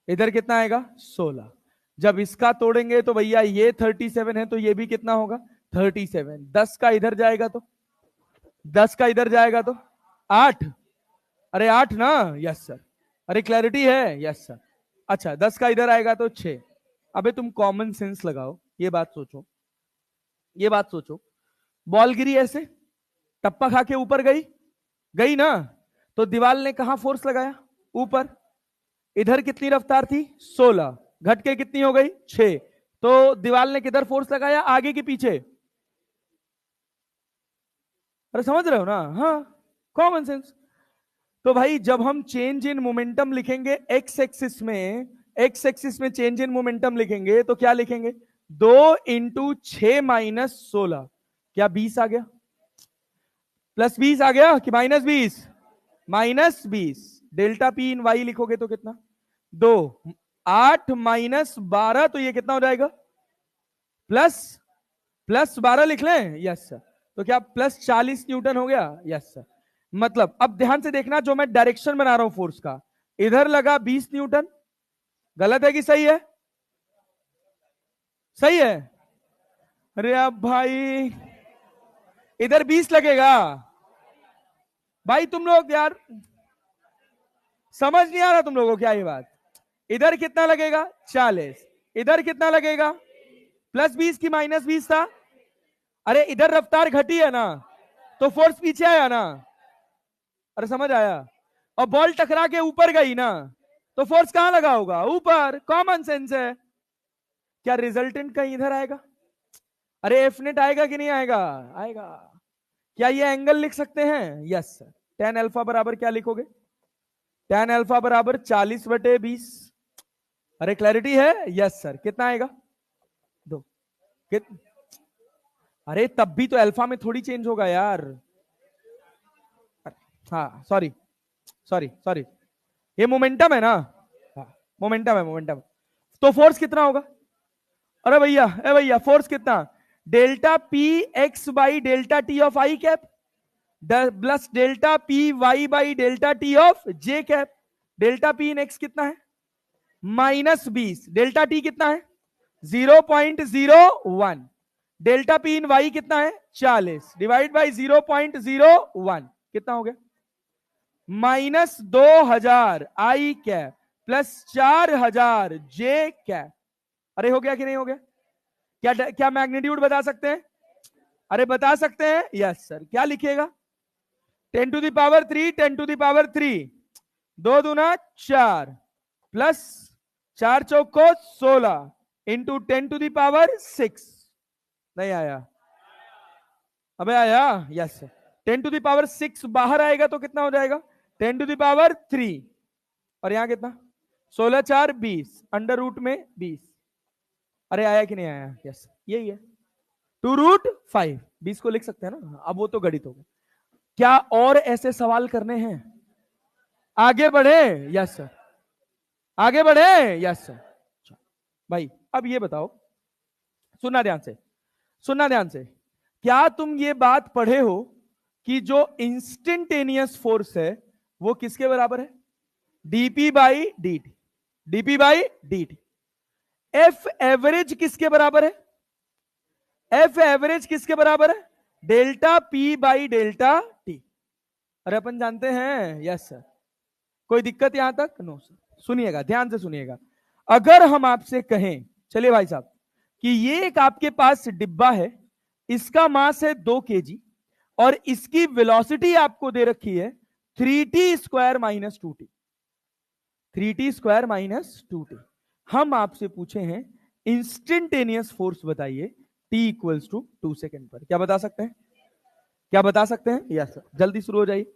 इधर कितना आएगा? 16। जब इसका तोड़ेंगे तो भैया ये 37 है, तो ये भी कितना होगा? 37। 10 का इधर जाएगा तो, 10 का इधर जाएगा तो 8। अरे 8 ना, यस सर। अरे क्लैरिटी है, यस सर। अच्छा 10 का इधर आएगा तो 6। अबे तुम कॉमन सेंस लगाओ, ये बात सोचो, ये बात सोचो। बॉल गिरी ऐसे, टप्पा खा के ऊपर गई, गई ना, तो दीवार ने कहां फोर्स लगाया? ऊपर। इधर कितनी रफ्तार थी? 16, घट के कितनी हो गई? 6। तो दीवार ने किधर फोर्स लगाया, आगे के पीछे? अरे समझ रहे हो ना? हाँ, कॉमन सेंस। तो भाई जब हम चेंज इन मोमेंटम लिखेंगे एक्स एक्सिस में, एक्स एक्सिस में चेंज इन मोमेंटम लिखेंगे तो क्या लिखेंगे? 2 × 6 - 16, क्या 20 आ गया? +20 आ गया कि -20? -20। डेल्टा पी इन वाई लिखोगे तो कितना? 2। 8 - 12, तो ये कितना हो जाएगा? प्लस +12 लिख लें, यस सर। तो क्या +40 न्यूटन हो गया? Yes sir. मतलब अब ध्यान से देखना, जो मैं डायरेक्शन बना रहा हूं फोर्स का, इधर लगा 20 न्यूटन, गलत है कि सही है? सही है। अरे अब भाई इधर 20 लगेगा। भाई तुम लोग यार समझ नहीं आ रहा तुम लोगों को क्या ये बात? इधर कितना लगेगा? 40। इधर कितना लगेगा? +20 की -20 था। अरे इधर रफ्तार घटी है ना, तो फोर्स पीछे आया ना। अरे समझ आया? और बॉल टकरा के ऊपर गई ना, तो फोर्स कहां लगा होगा? ऊपर। कॉमन सेंस है। क्या रिजल्टेंट कहीं इधर आएगा? अरे एफ नेट आएगा कि नहीं आएगा? आएगा। क्या ये एंगल लिख सकते हैं? Yes sir. टेन अल्फा बराबर क्या लिखोगे? टेन अल्फा बराबर 40/20। अरे क्लैरिटी है? Yes sir. कितना आएगा? 2। अरे तब भी तो अल्फा में थोड़ी चेंज होगा यार। हाँ सॉरी, सॉरी सॉरी, ये मोमेंटम है ना। हाँ, मोमेंटम है, मोमेंटम। तो फोर्स कितना होगा? अरे भैया, ए भैया फोर्स कितना? Delta P X by delta T of I cap plus delta P Y by delta T of J cap. Delta P in X कितना है? -20। डेल्टा टी कितना है? 0.01। डेल्टा पी इन वाई कितना है? 40 डिवाइड बाई 0.01, कितना हो गया? -2000 आई कैप प्लस 4000 जे cap. अरे हो गया कि नहीं हो गया? क्या क्या मैग्नीट्यूड बता सकते हैं? अरे बता सकते हैं, यस सर। क्या लिखिएगा? 10⁻³ 10⁻³, 2×2 = 4 प्लस 4×4 = 16 इंटू 10⁻6। नहीं आया? अबे आया, यस सर। 10⁻6 बाहर आएगा तो कितना हो जाएगा? 10⁻3। और यहां कितना? 16×4 = 20, अंडर रूट में 20। अरे आया कि नहीं आया? यस, यही है 2√5। 20 को लिख सकते हैं ना, अब वो तो गणित हो गया। क्या और ऐसे सवाल करने हैं? आगे बढ़े? Yes sir. आगे बढ़े? Yes sir. भाई अब ये बताओ, सुनना ध्यान से, सुनना ध्यान से। क्या तुम ये बात पढ़े हो कि जो इंस्टेंटेनियस फोर्स है वो किसके बराबर है? DP by D T. DP by D T. F average किसके बराबर है? एफ एवरेज किसके बराबर है? Delta P by delta T. अरे अपन जानते हैं। Yes sir. कोई दिक्कत यहां तक? No sir. सुनिएगा, ध्यान से सुनिएगा। अगर हम आपसे कहें, चलिए भाई साहब, कि ये एक आपके पास डिब्बा है, इसका मास है 2 kg और इसकी वेलोसिटी आपको दे रखी है 3t square minus 2t, 3t square minus 2t। हम आपसे पूछे हैं इंस्टेंटेनियस फोर्स बताइए t इक्वल्स टू 2 सेकेंड पर। क्या बता सकते हैं? क्या बता सकते हैं? Yes sir. जल्दी शुरू हो जाइए,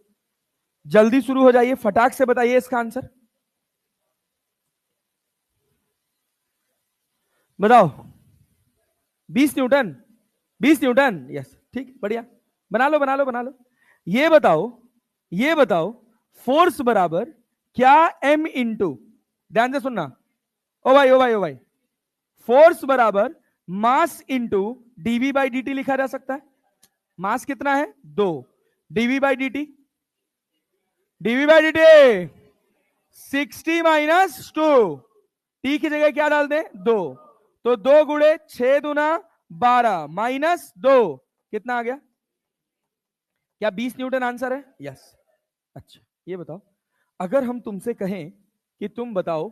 जल्दी शुरू हो जाइए, फटाक से बताइए इसका आंसर। बताओ। 20 न्यूटन, 20 न्यूटन। यस ठीक, बढ़िया, बना लो बना लो बना लो। ये बताओ, ये बताओ, फोर्स बराबर क्या m इंटू, ध्यान से सुनना, ओ भाई ओ भाई ओ भाई, फोर्स बराबर mass into DV by D लिखा जा सकता है। मास कितना है? 2, DV by D T, DV by D T 60 minus 2, T की जगह क्या डाल दें? 2, तो 2 गुणे 6 दूना 12 माइनस 2, कितना आ गया? क्या 20 न्यूटन आंसर है? यस। अच्छा ये बताओ, अगर हम तुमसे कहें कि तुम बताओ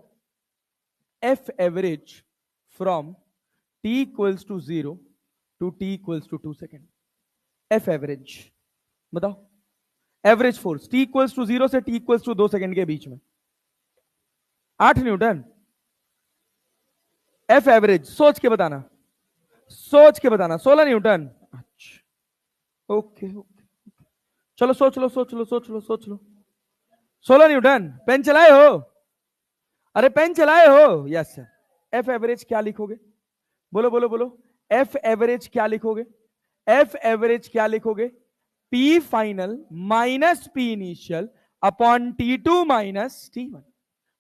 F average from T equals to 0 to T equals to 2 second, F average बताओ। Average force T equals to 0 से टी इक्वल्स टू 2 सेकेंड के बीच में 8 न्यूटन। एफ एवरेज सोच के बताना, सोच के बताना। 16 न्यूटन। अच्छा ओके ओके, चलो सोच लो सोच लो सोच लो सोच लो। 16 न्यूटन। पेन चलाए हो? अरे पेन चलाए हो? Yes sir. एफ एवरेज क्या लिखोगे? बोलो बोलो बोलो। एफ एवरेज क्या लिखोगे? एफ एवरेज क्या लिखोगे? P final minus P initial upon T2 minus T1।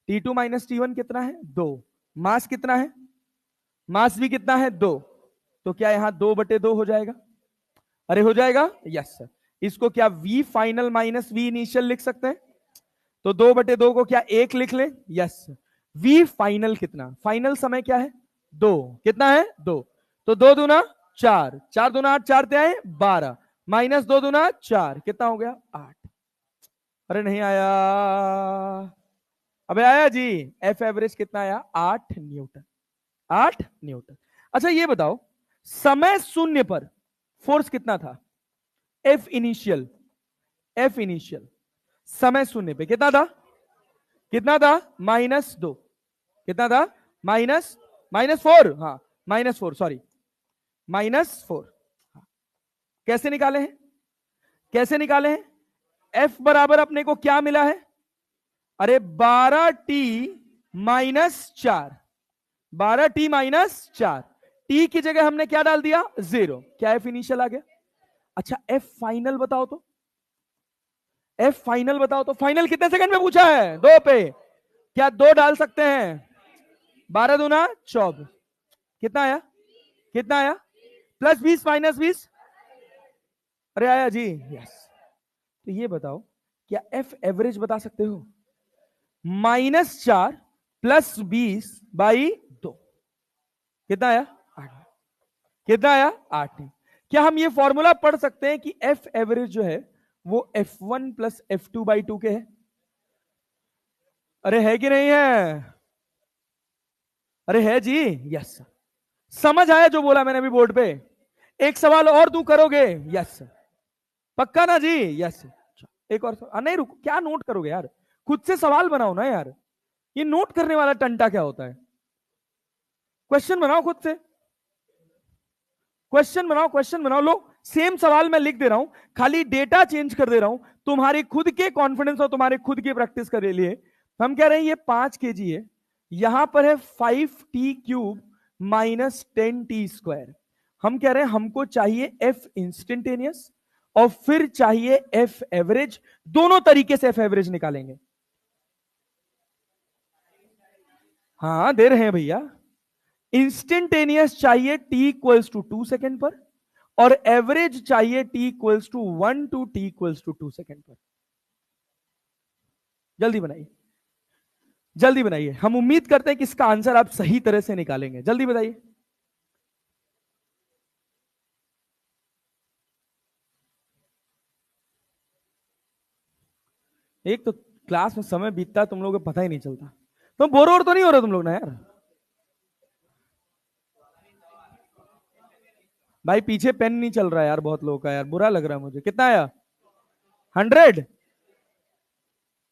T2 minus T1 कितना है? 2। मास कितना है? मास भी कितना है? 2। तो क्या यहां 2/2 हो जाएगा? अरे हो जाएगा। Yes sir. इसको क्या V final minus V initial लिख सकते हैं? तो 2/2 को क्या 1 लिख ले? यस। V फाइनल कितना? फाइनल समय क्या है? 2। कितना है? 2। तो 2 दूना 4, 4 दूना 8, 4 आए 12 माइनस 2 दूना 4, कितना हो गया? 8। अरे नहीं आया, अबे आया जी। एफ एवरेज कितना आया? 8 न्यूटन, 8 न्यूटन। अच्छा ये बताओ, समय शून्य पर फोर्स कितना था? एफ इनिशियल, एफ इनिशियल समय शून्य पे कितना था? कितना था? -2। कितना था? -4। हाँ -4, सॉरी -4। कैसे निकाले हैं? कैसे निकाले हैं? एफ बराबर अपने को क्या मिला है? अरे 12t minus 4, 12t minus 4, T की जगह हमने क्या डाल दिया? 0। क्या एफ इनिशियल आ गया? अच्छा एफ फाइनल बताओ तो, एफ फाइनल बताओ तो। फाइनल कितने सेकंड में पूछा है? 2 पे। क्या 2 डाल सकते हैं? 12 दूना 24, कितना आया? कितना आया? +20 -20, अरे आया जी। यस। तो ये बताओ, क्या एफ एवरेज बता सकते हो? -4 +20 बाई 2, कितना आया? 8। कितना आया? 8। क्या हम ये फॉर्मूला पढ़ सकते हैं कि एफ एवरेज जो है वो F1 + F2/2 के है? अरे है कि नहीं है? अरे है जी। यस। समझ आया जो बोला मैंने अभी बोर्ड पे? एक सवाल और तू करोगे? यस। पक्का ना जी? यस। एक और नहीं रुको, क्या नोट करोगे यार? खुद से सवाल बनाओ ना यार, ये नोट करने वाला टंटा क्या होता है? क्वेश्चन बनाओ खुद से, क्वेश्चन बनाओ, क्वेश्चन बनाओ। लो सेम सवाल मैं लिख दे रहा हूं, खाली डेटा चेंज कर दे रहा हूं तुम्हारे खुद के कॉन्फिडेंस और तुम्हारे खुद की प्रैक्टिस के लिए। हम कह रहे हैं ये 5 kg है, यहां पर है 5t³ माइनस 10t²। हम कह रहे हैं हमको चाहिए एफ इंस्टेंटेनियस और फिर चाहिए एफ एवरेज। दोनों तरीके से एफ एवरेज निकालेंगे। हाँ दे रहे हैं भैया। इंस्टेंटेनियस चाहिए t इक्वल्स टू 2 सेकेंड पर और एवरेज चाहिए t equals to 1 to t equals to 2 second पर। जल्दी बनाइए, जल्दी बनाइए। हम उम्मीद करते हैं कि इसका आंसर आप सही तरह से निकालेंगे। जल्दी बताइए। एक तो क्लास में समय बीतता है, तुम लोगों को पता ही नहीं चलता। तुम बोर और तो नहीं हो रहे तुम लोग ना यार? भाई पीछे पेन नहीं चल रहा है यार, बहुत लोगों का यार, बुरा लग रहा है मुझे। कितना आया? 100?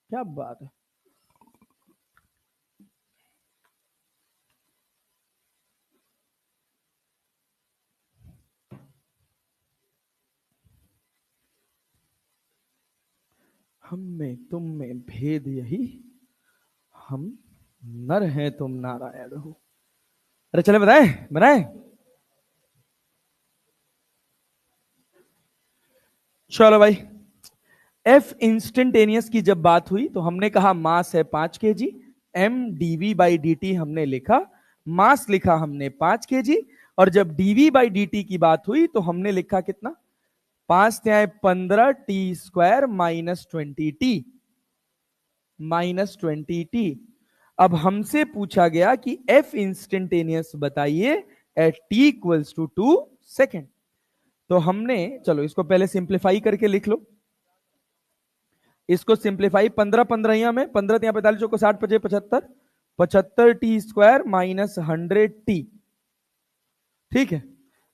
क्या बात है। हम में तुम में भेद यही, हम नर हैं तुम नारायण हो। अरे चले बताए बनाए। चलो भाई, एफ इंस्टेंटेनियस की जब बात हुई तो हमने कहा मास है 5 kg, M DV by D T हमने लिखा, मास लिखा हमने 5 kg, और जब डीवी बाई डी टी की बात हुई तो हमने लिखा कितना? 5×15 t² -20 t। अब हमसे पूछा गया कि एफ इंस्टेंटेनियस बताइए at t equals to 2 second. तो हमने, चलो इसको पहले सिंप्लीफाई करके लिख लो। इसको सिंप्लीफाई 15 में 15 या 45 को 60 पचे 75, 75t² -100t। ठीक है,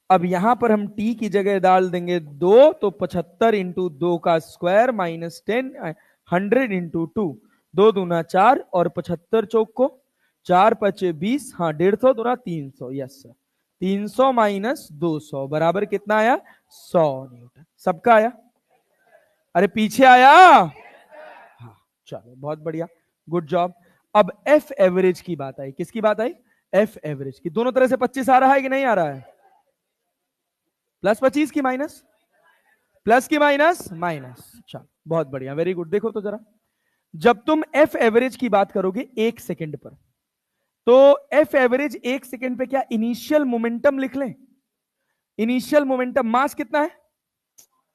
अब यहां पर हम t की जगह डाल देंगे 2, तो 75 इंटू 2 का स्क्वायर -10, 100 इंटू 2, 2 दूना 4, और 75 चौक को 4 पचे 20, हाँ 150 दूना 300, यस सर। 300 -200 बराबर कितना आया? 100 न्यूटन। सबका आया? अरे पीछे आया? हाँ चलो बहुत बढ़िया, गुड जॉब। अब एफ एवरेज की बात आई। किसकी बात आई? एफ एवरेज की। दोनों तरह से 25 आ रहा है कि नहीं आ रहा है? +25 की माइनस, प्लस की माइनस माइनस। चलो बहुत बढ़िया, वेरी गुड। देखो तो जरा, जब तुम एफ एवरेज की बात करोगे 1 सेकेंड पर, तो एफ एवरेज 1 सेकेंड पे क्या इनिशियल मोमेंटम लिख लें? इनिशियल मोमेंटम मास कितना है?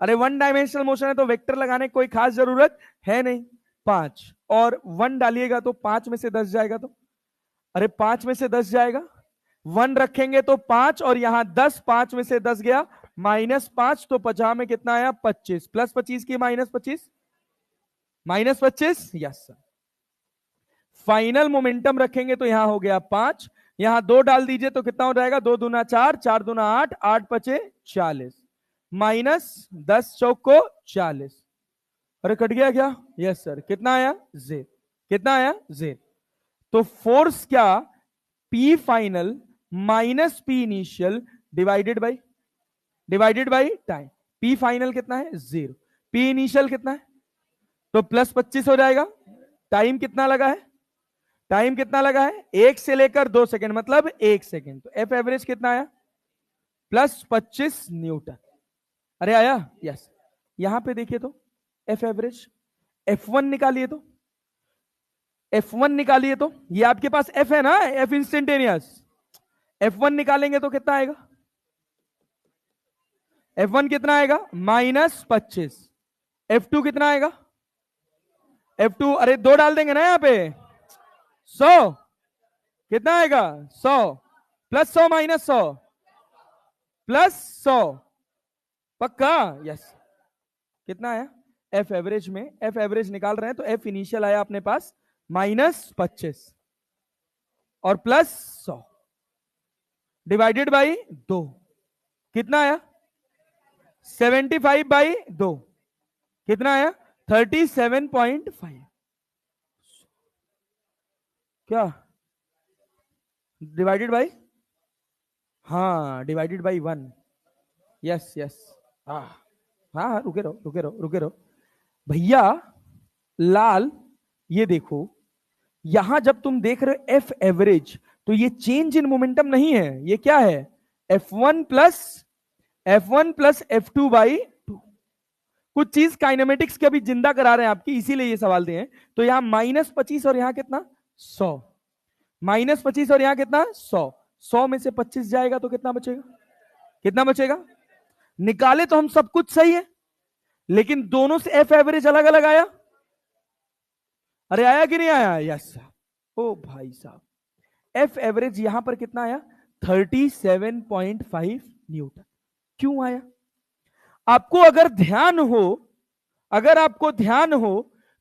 अरे 1 डायमेंशनल मोशन है तो वेक्टर लगाने की कोई खास जरूरत है नहीं। 5 और 1 डालिएगा तो 5 में से 10 जाएगा। तो अरे 5 में से 10 जाएगा, 1 रखेंगे तो 5, और यहां 10, 5 में से 10 गया -5, तो 50 में कितना आया? 25, +25 की -25, -25, यस सर। फाइनल मोमेंटम रखेंगे तो यहां हो गया 5, यहां 2 डाल दीजिए तो कितना हो जाएगा? 2 दूना 4, 4 दूना 8, 8 पचे 40, -10 चौक को 40। अरे कट गया क्या? Yes sir. कितना आया? Z। कितना आया? Z। तो फोर्स क्या? P final minus P initial divided by time. P final कितना है? 0। P इनिशियल कितना है? तो +25 हो जाएगा। टाइम कितना लगा है? टाइम कितना लगा है? 1 से लेकर 2 सेकेंड, मतलब 1 सेकेंड। तो एफ एवरेज कितना आया? +25 न्यूटन। अरे आया? यस। यहां पे देखिए तो एफ एवरेज, F1 निकालिए तो, F1 निकालिए तो, ये आपके पास F है ना, F इंस्टेंटेनियस। F1 निकालेंगे तो कितना आएगा? F1 कितना आएगा? -25। F2 कितना आएगा? F2, अरे 2 डाल देंगे ना यहां पे, 100। कितना आएगा? 100 +100 -100 +100, पक्का? यस। कितना आया? एफ एवरेज में, एफ एवरेज निकाल रहे हैं तो एफ इनिशियल आया अपने पास -25 और +100 डिवाइडेड बाई 2। कितना आया? 75/2। कितना आया? 37.5। क्या डिवाइडेड बाई? हाँ डिवाइडेड बाई 1। Yes yes. हाँ हाँ, रुके रहो रुके रहो रुके रहो भैया लाल। ये देखो, यहां जब तुम देख रहे हो एफ एवरेज, तो ये चेंज इन मोमेंटम नहीं है, ये क्या है? F1 plus F2/2। कुछ चीज काइनेमेटिक्स के अभी जिंदा करा रहे हैं आपकी, इसीलिए ये सवाल दिए हैं। तो यहां -25 और यहां कितना? 100। -25 और यहां कितना? 100। 100 में से 25 जाएगा तो कितना बचेगा? कितना बचेगा? निकाले तो हम सब कुछ सही है, लेकिन दोनों से एफ एवरेज अलग अलग आया। अरे आया कि नहीं आया? यस। ओ भाई साहब, एफ एवरेज यहां पर कितना आया? 37.5 न्यूटन। क्यों आया? आपको अगर ध्यान हो, अगर आपको ध्यान हो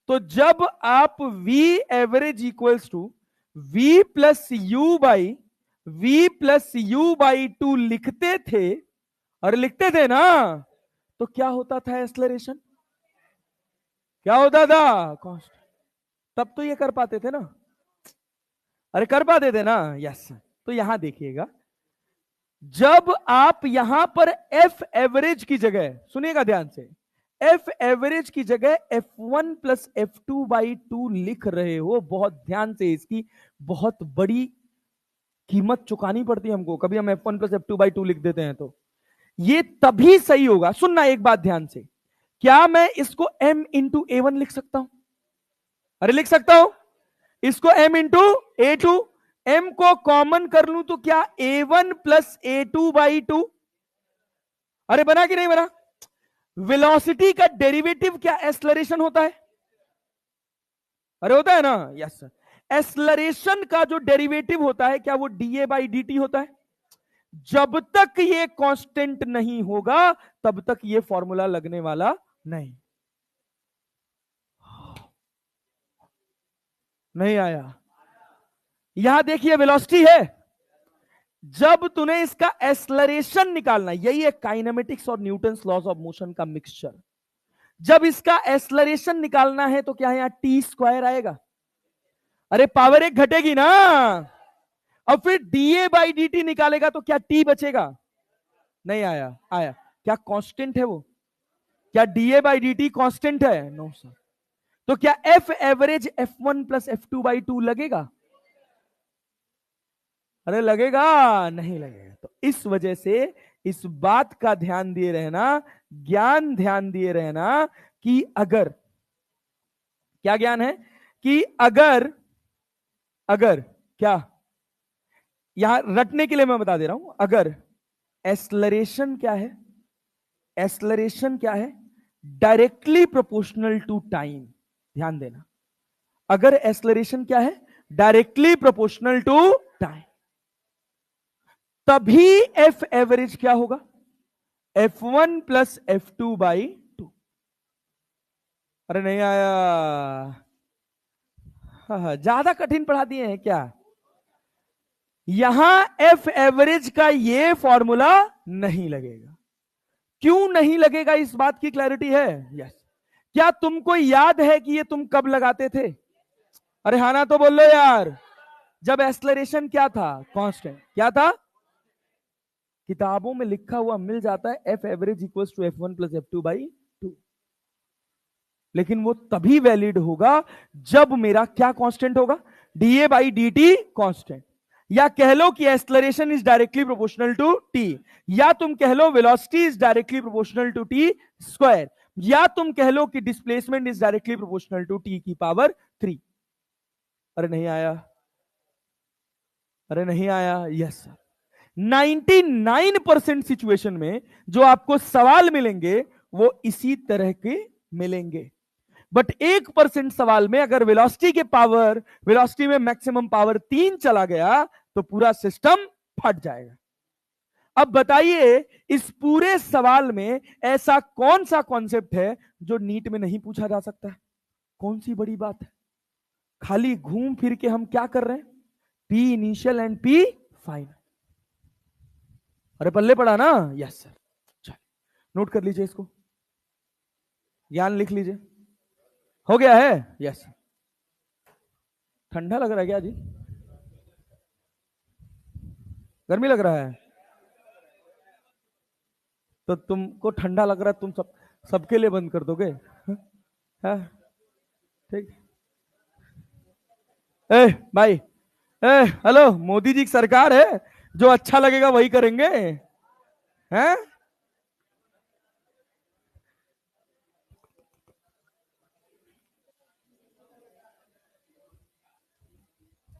तो जब आप v average equals to v plus U by two लिखते थे, और लिखते थे ना, तो क्या होता था एक्सेलरेशन? क्या होता था? कांस्टेंट। तब तो ये कर पाते थे ना, अरे कर पाते थे ना, यस। तो यहां देखिएगा, जब आप यहां पर एफ एवरेज की जगह, सुनिएगा ध्यान से, एफ एवरेज की जगह F1 plus F2 by to लिख रहे हो, बहुत ध्यान से, इसकी बहुत बड़ी कीमत चुकानी पड़ती है हमको, कभी हम F1 plus F2 by to लिख देते हैं तो ये तभी सही होगा। सुनना एक बात ध्यान से, क्या मैं इसको m इंटू A1 लिख सकता हूं? अरे लिख सकता हूं, इसको m इंटू A2, m को कॉमन कर लूं तो क्या A1 plus A2 by two, अरे बना कि नहीं बना? वेलोसिटी का डेरिवेटिव क्या एक्सेलरेशन होता है? अरे होता है ना, यस। एक्सेलरेशन का जो डेरिवेटिव होता है क्या वो डीए बाई डी होता है? जब तक ये कांस्टेंट नहीं होगा तब तक ये फॉर्मूला लगने वाला नहीं। नहीं आया? यहां देखिए वेलोसिटी है, जब तूने इसका एक्सेलरेशन निकालना, यही है काइनेमेटिक्स और न्यूटन्स लॉज ऑफ मोशन का मिक्सचर, जब इसका एक्सेलरेशन निकालना है तो क्या है, यहां टी स्क्वायर आएगा, अरे पावर एक घटेगी ना, और फिर डीए बाई डी टी निकालेगा तो क्या टी बचेगा? नहीं आया? आया? क्या कांस्टेंट है वो? क्या DA by D T constant है? No sir. तो क्या F average F1 plus F2 by two लगेगा? अरे लगेगा? नहीं लगेगा। तो इस वजह से इस बात का ध्यान दिए रहना, ज्ञान ध्यान दिए रहना कि अगर, क्या ज्ञान है कि अगर क्या, यहां रटने के लिए मैं बता दे रहा हूं, अगर एक्सेलरेशन क्या है, एक्सेलरेशन क्या है, डायरेक्टली प्रोपोर्शनल टू टाइम, ध्यान देना, अगर एक्सेलरेशन क्या है, डायरेक्टली प्रोपोर्शनल टू टाइम, तभी एफ एवरेज क्या होगा, F1 plus F2 by to. अरे नहीं आया? हाँ, ज्यादा कठिन पढ़ा दिए हैं क्या? यहां एफ एवरेज का ये फॉर्मूला नहीं लगेगा। क्यों नहीं लगेगा, इस बात की क्लैरिटी है? यस। क्या तुमको याद है कि ये तुम कब लगाते थे? अरे हाँ ना तो बोलो यार। जब एक्सेलरेशन क्या था, कांस्टेंट क्या था, किताबों में लिखा हुआ मिल जाता है F average equals to F1 plus F2 by two, लेकिन वो तभी वैलिड होगा जब मेरा क्या कांस्टेंट होगा, DA by D T constant, या कह लो कि acceleration is directly proportional to T, या तुम कह लो velocity is directly proportional to T square, या तुम कह लो कि displacement is directly proportional to T की पावर 3। अरे नहीं आया? अरे नहीं आया? Yes sir. 99% सिचुएशन में जो आपको सवाल मिलेंगे वो इसी तरह के मिलेंगे, बट 1% सवाल में अगर वेलोसिटी के पावर, वेलोसिटी में मैक्सिमम पावर 3 चला गया तो पूरा सिस्टम फट जाएगा। अब बताइए इस पूरे सवाल में ऐसा कौन सा कॉन्सेप्ट है जो नीट में नहीं पूछा जा सकता है? कौन सी बड़ी बात है? खाली घूम फिर के हम क्या कर रहे हैं, P initial and P final. अरे पल्ले पड़ा ना? Yes sir. चलिए नोट कर लीजिए, इसको ज्ञान लिख लीजिए। हो गया है? यस। ठंडा लग रहा है क्या जी? गर्मी लग रहा है? तो तुमको ठंडा लग रहा है, तुम सबके लिए बंद कर दोगे? हाँ ठीक। ए भाई, ए हेलो, मोदी जी की सरकार है, जो अच्छा लगेगा वही करेंगे, हैं?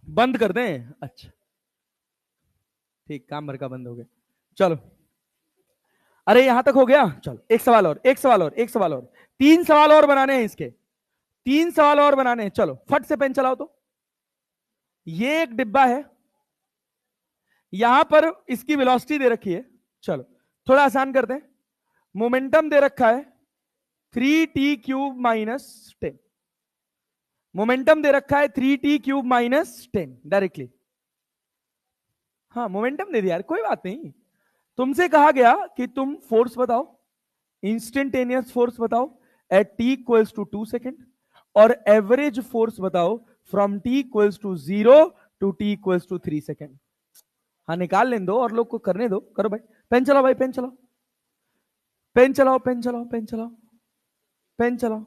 बंद कर दें? अच्छा ठीक, काम भर का बंद हो गया। चलो, अरे यहां तक हो गया। चलो एक सवाल और, एक सवाल और, एक सवाल और, 3 सवाल और बनाने हैं इसके, 3 सवाल और बनाने हैं। चलो फट से पेन चलाओ। तो ये एक डिब्बा है, यहां पर इसकी वेलोसिटी दे रखी है, चलो थोड़ा आसान करते हैं। मोमेंटम दे रखा है 3t³ - 10, मोमेंटम दे रखा है 3t³ -10 डायरेक्टली। हाँ मोमेंटम दे दिया यार, कोई बात नहीं। तुमसे कहा गया कि तुम फोर्स बताओ, इंस्टेंटेनियस फोर्स बताओ at t equals to 2 second, और एवरेज फोर्स बताओ from t equals to 0 to t equals to 3 second. हाँ निकाल लेने दो और लोग को करने दो, करो भाई। पेन चलाओ भाई, पेन चलाओ, पेन चलाओ, पेन चलाओ, पेन चलाओ, पेन चलाओ।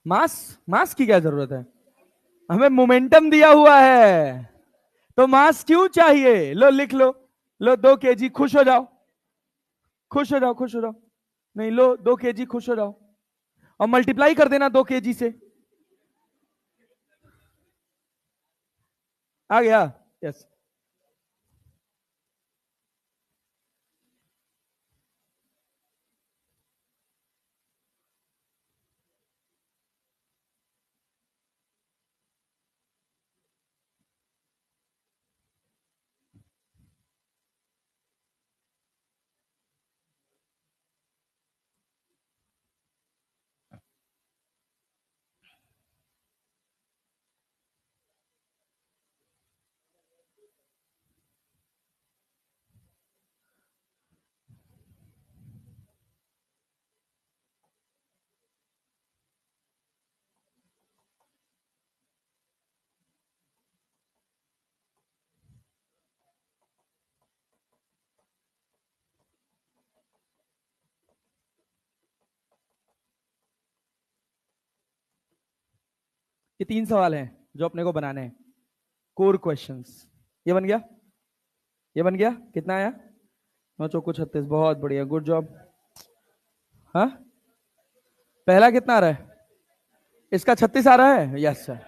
मास, मास की क्या जरूरत है, हमें मोमेंटम दिया हुआ है तो मास क्यों चाहिए। लो लिख लो 2 kg, खुश हो जाओ, खुश हो जाओ, खुश हो जाओ। नहीं लो 2 kg, खुश हो जाओ, और मल्टीप्लाई कर देना 2 kg से। आ गया, यस। ये 3 सवाल हैं जो अपने को बनाने हैं, कोर क्वेश्चंस। ये बन गया, ये बन गया। कितना आया, 9×4 = 36, बहुत बढ़िया, गुड जॉब। हाँ पहला कितना आ रहा है, इसका 36 आ रहा है, यस सर।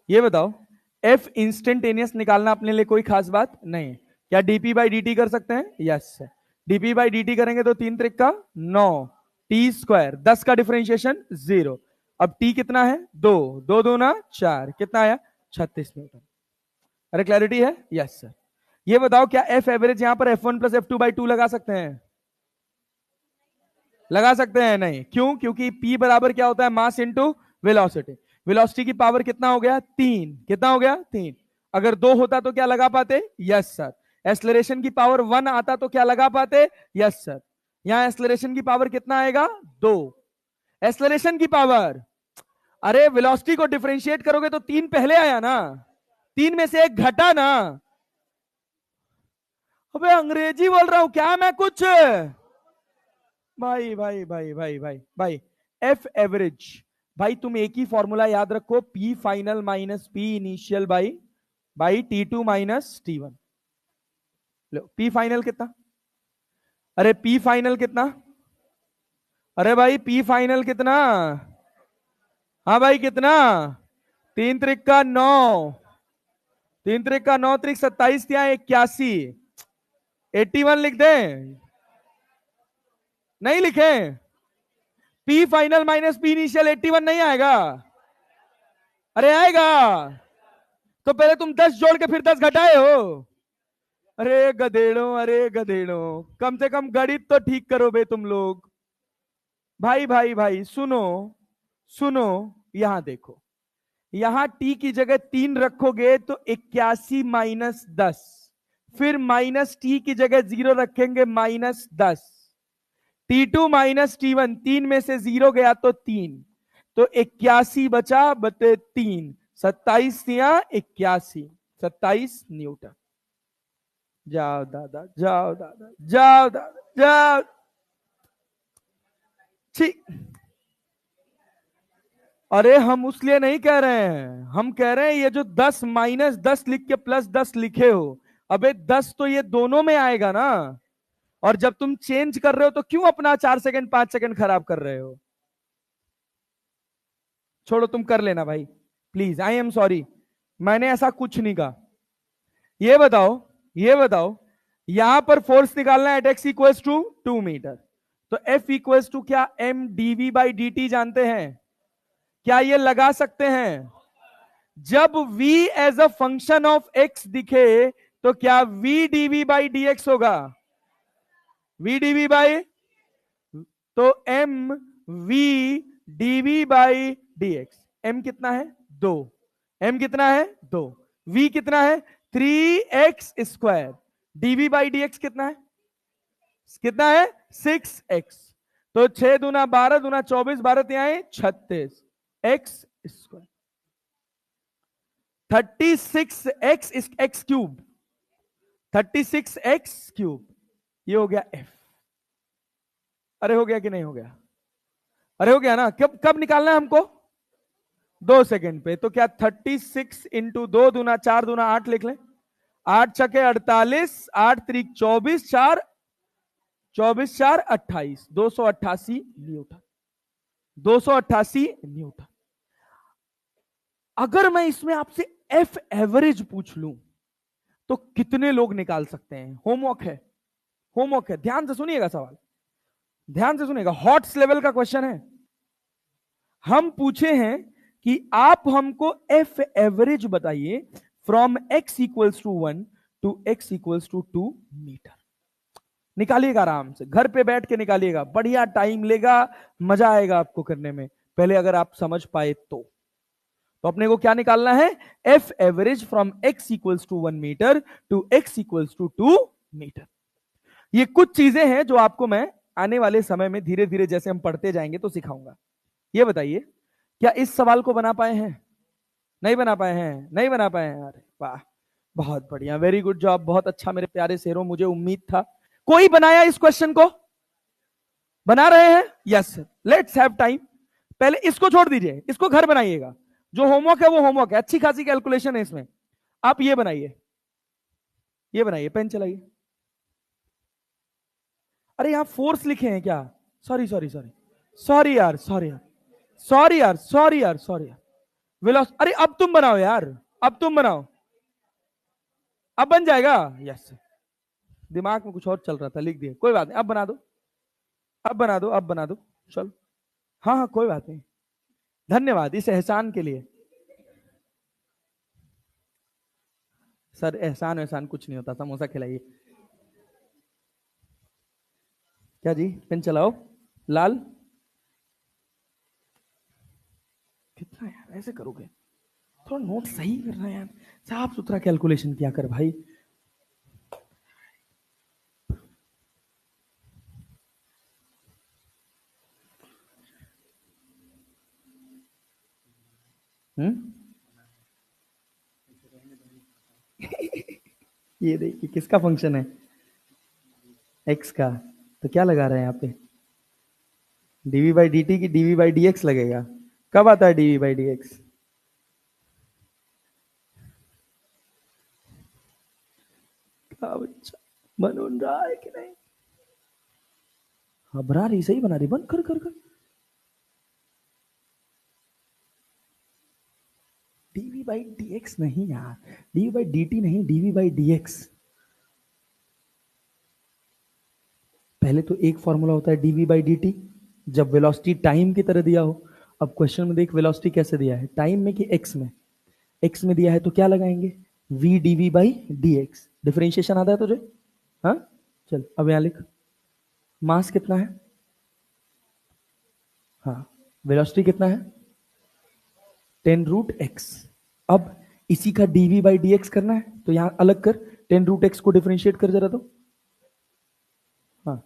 ये बताओ, एफ इंस्टेंटेनियस निकालना अपने लिए कोई खास बात नहीं, क्या डीपी बाई डी टी कर सकते हैं, yes sir. DP by D T करेंगे तो 3×3 = 9, t², 10 का डिफरेंशिएशन 0। अब t कितना है, 2, 2 दूना 4, कितना आया, 36 न्यूटन। अरे क्लैरिटी है, यस सर। ये बताओ, क्या एफ एवरेज यहां पर F1 + F2/2 लगा सकते हैं, लगा सकते हैं नहीं, क्यों, क्योंकि P बराबर क्या होता है, मास इंटू वेलोसिटी। वेलोसिटी की पावर कितना हो गया, 3, कितना हो गया, 3। अगर 2 होता तो क्या लगा पाते, यस सर। एक्सलरेशन की पावर 1 आता तो क्या लगा पाते, यस सर। यहां एक्सलरेशन की पावर कितना आएगा, 2। एक्सलरेशन की पावर, अरे वेलोसिटी को डिफरेंशिएट करोगे तो 3 पहले आया ना, 3 में से 1 घटा ना। अबे अंग्रेजी बोल रहा हूं क्या मैं कुछ, भाई भाई भाई भाई भाई भाई। एफ एवरेज, भाई तुम एक ही फॉर्मूला याद रखो, P final minus P initial by by T2 - T1। Low P final कितना, अरे पी फाइनल कितना, अरे भाई पी फाइनल कितना, हाँ भाई कितना, 3×3 = 9, 3×3 = 9, 3 27, क्या 81, 81 लिख दें, नहीं लिखे, P final minus P initial 81 नहीं आएगा, अरे आएगा। तो पहले तुम 10 जोड़ के फिर 10 घटाए हो, अरे गधेड़ों, अरे गधेड़ों, कम से कम गणित तो ठीक करो बे तुम लोग। भाई भाई भाई सुनो, सुनो, यहां देखो, यहां t की जगह 3 रखोगे तो 81 - 10, फिर माइनस t की जगह 0 रखेंगे -10, T2 - T1, 3 में से 0 गया तो 3, तो 81 बचा बटे 3, 27 या 81, 27 न्यूटन। जाओ दादा, जाओ दादा, जाओ दादा, जाओ, ठीक। अरे हम उसलिए नहीं कह रहे हैं, हम कह रहे हैं ये जो 10 - 10 लिख के +10 लिखे हो, अबे 10 तो ये दोनों में आएगा ना, और जब तुम चेंज कर रहे हो तो क्यों अपना 4 सेकंड 5 सेकंड खराब कर रहे हो। छोड़ो तुम कर लेना भाई, प्लीज, आई एम सॉरी, मैंने ऐसा कुछ नहीं कहा। ये बताओ, ये बताओ, यहां पर फोर्स निकालना है at x equals to 2 metre, तो F इक्वल्स टू क्या, m dv/dt जानते हैं, क्या ये लगा सकते हैं। जब v as a function of x दिखे तो क्या v dv/dx होगा, v dv बाई, तो M V DV by D X. M कितना है 2, एम कितना है 2, वी कितना है 3x², DV by D x कितना है 6x। तो 6 दूना 12 दूना 24, 12 तिहाई 36 x², 36x क्यूब, 36x³। ये हो गया f। अरे हो गया कि नहीं हो गया? अरे हो गया ना? कब कब निकालना है हमको? 2 सेकंड पे। तो क्या 36 इंटू 2 दूना 4 दूना 8 लिख लें? 8 छके 48, 8 त्रिक 24, 4 24 4 28, 288 न्यूटन, 288 न्यूटन। अगर मैं इसमें आपसे एफ एवरेज पूछ लूं तो कितने लोग निकाल सकते हैं? होमवर्क है, होमवर्क है, ध्यान से सुनिएगा सवाल, ध्यान से सुनिएगा। हॉट्स लेवल का क्वेश्चन है। हम पूछे हैं कि आप हमको एफ एवरेज बताइए from x equals to 1 to x equals to 2 metre. निकालिएगा आराम से, घर पे बैठ के निकालिएगा, बढ़िया टाइम लेगा, मजा आएगा आपको करने में, पहले अगर आप समझ पाए तो अपने को क्या निकालना है? F average from x equals to 1 metre to x equals to 2 metre. ये कुछ चीजें हैं जो आपको मैं आने वाले समय में धीरे धीरे जैसे हम पढ़ते जाएंगे तो सिखाऊंगा। ये बताइए, क्या इस सवाल को बना पाए हैं? नहीं बना पाए हैं? नहीं बना पाए हैं? अरे वाह, बहुत बढ़िया, वेरी गुड जॉब, बहुत अच्छा मेरे प्यारे शेरों, मुझे उम्मीद था। कोई बनाया इस क्वेश्चन को? बना रहे हैं? Yes, let's have time. पहले इसको छोड़ दीजिए, इसको घर बनाइएगा। जो होमवर्क है वो होमवर्क है, अच्छी खासी कैलकुलेशन है इसमें। आप ये बनाइए, ये बनाइए, पेन चलाइए। अरे यहां फोर्स लिखे हैं क्या? सॉरी सॉरी सॉरी, सॉरी यार, सॉरी यार, सॉरी यार, सॉरी यार, सॉरी यार, वेलोसिटी। अरे अब तुम बनाओ यार, अब तुम बनाओ, अब बन जाएगा। यस, दिमाग में कुछ और चल रहा था, लिख दिया, कोई बात नहीं, अब बना दो, अब बना दो, अब बना दो, चलो। हाँ हाँ कोई बात नहीं, धन्यवाद इस एहसान के लिए। सर एहसान एहसान कुछ नहीं होता, समोसा खिलाइए। क्या जी, पेन चलाओ, लाल। कितना यार ऐसे करोगे? थोड़ा नोट सही करना है यार, साफ सुथरा कैलकुलेशन किया कर भाई। ये देखिए किसका फंक्शन है? एक्स का। तो क्या लगा रहे हैं यहाँ पे? डीवी बाई डी टी की डीवी बाई डी एक्स लगेगा। कब आता है डीवी बाई डी एक्स? क्या बच्चा बन रहा है कि नहीं? हाँ बना रही, सही बना रही, बंद कर कर कर। डीवी बाई डी एक्स नहीं यार, डीवी बाई डी टी नहीं, डीवी बाई डी एक्स। पहले तो एक फॉर्मूला होता है डीवी बाई डी टी, जब वेलोसिटी टाइम की तरह दिया हो। अब क्वेश्चन में देख वेलोसिटी कैसे दिया है, टाइम में कि एक्स में? एक्स में दिया है तो क्या लगाएंगे? V DV by D X. Differentiation आता है तुझे? हाँ चल, अब यहां लिख, मास कितना है? हाँ, वेलोसिटी कितना है? 10√x। अब इसी का dv बाई डी एक्स करना है तो यहां अलग कर, 10√x को डिफरेंशिएट कर जरा तो। हाँ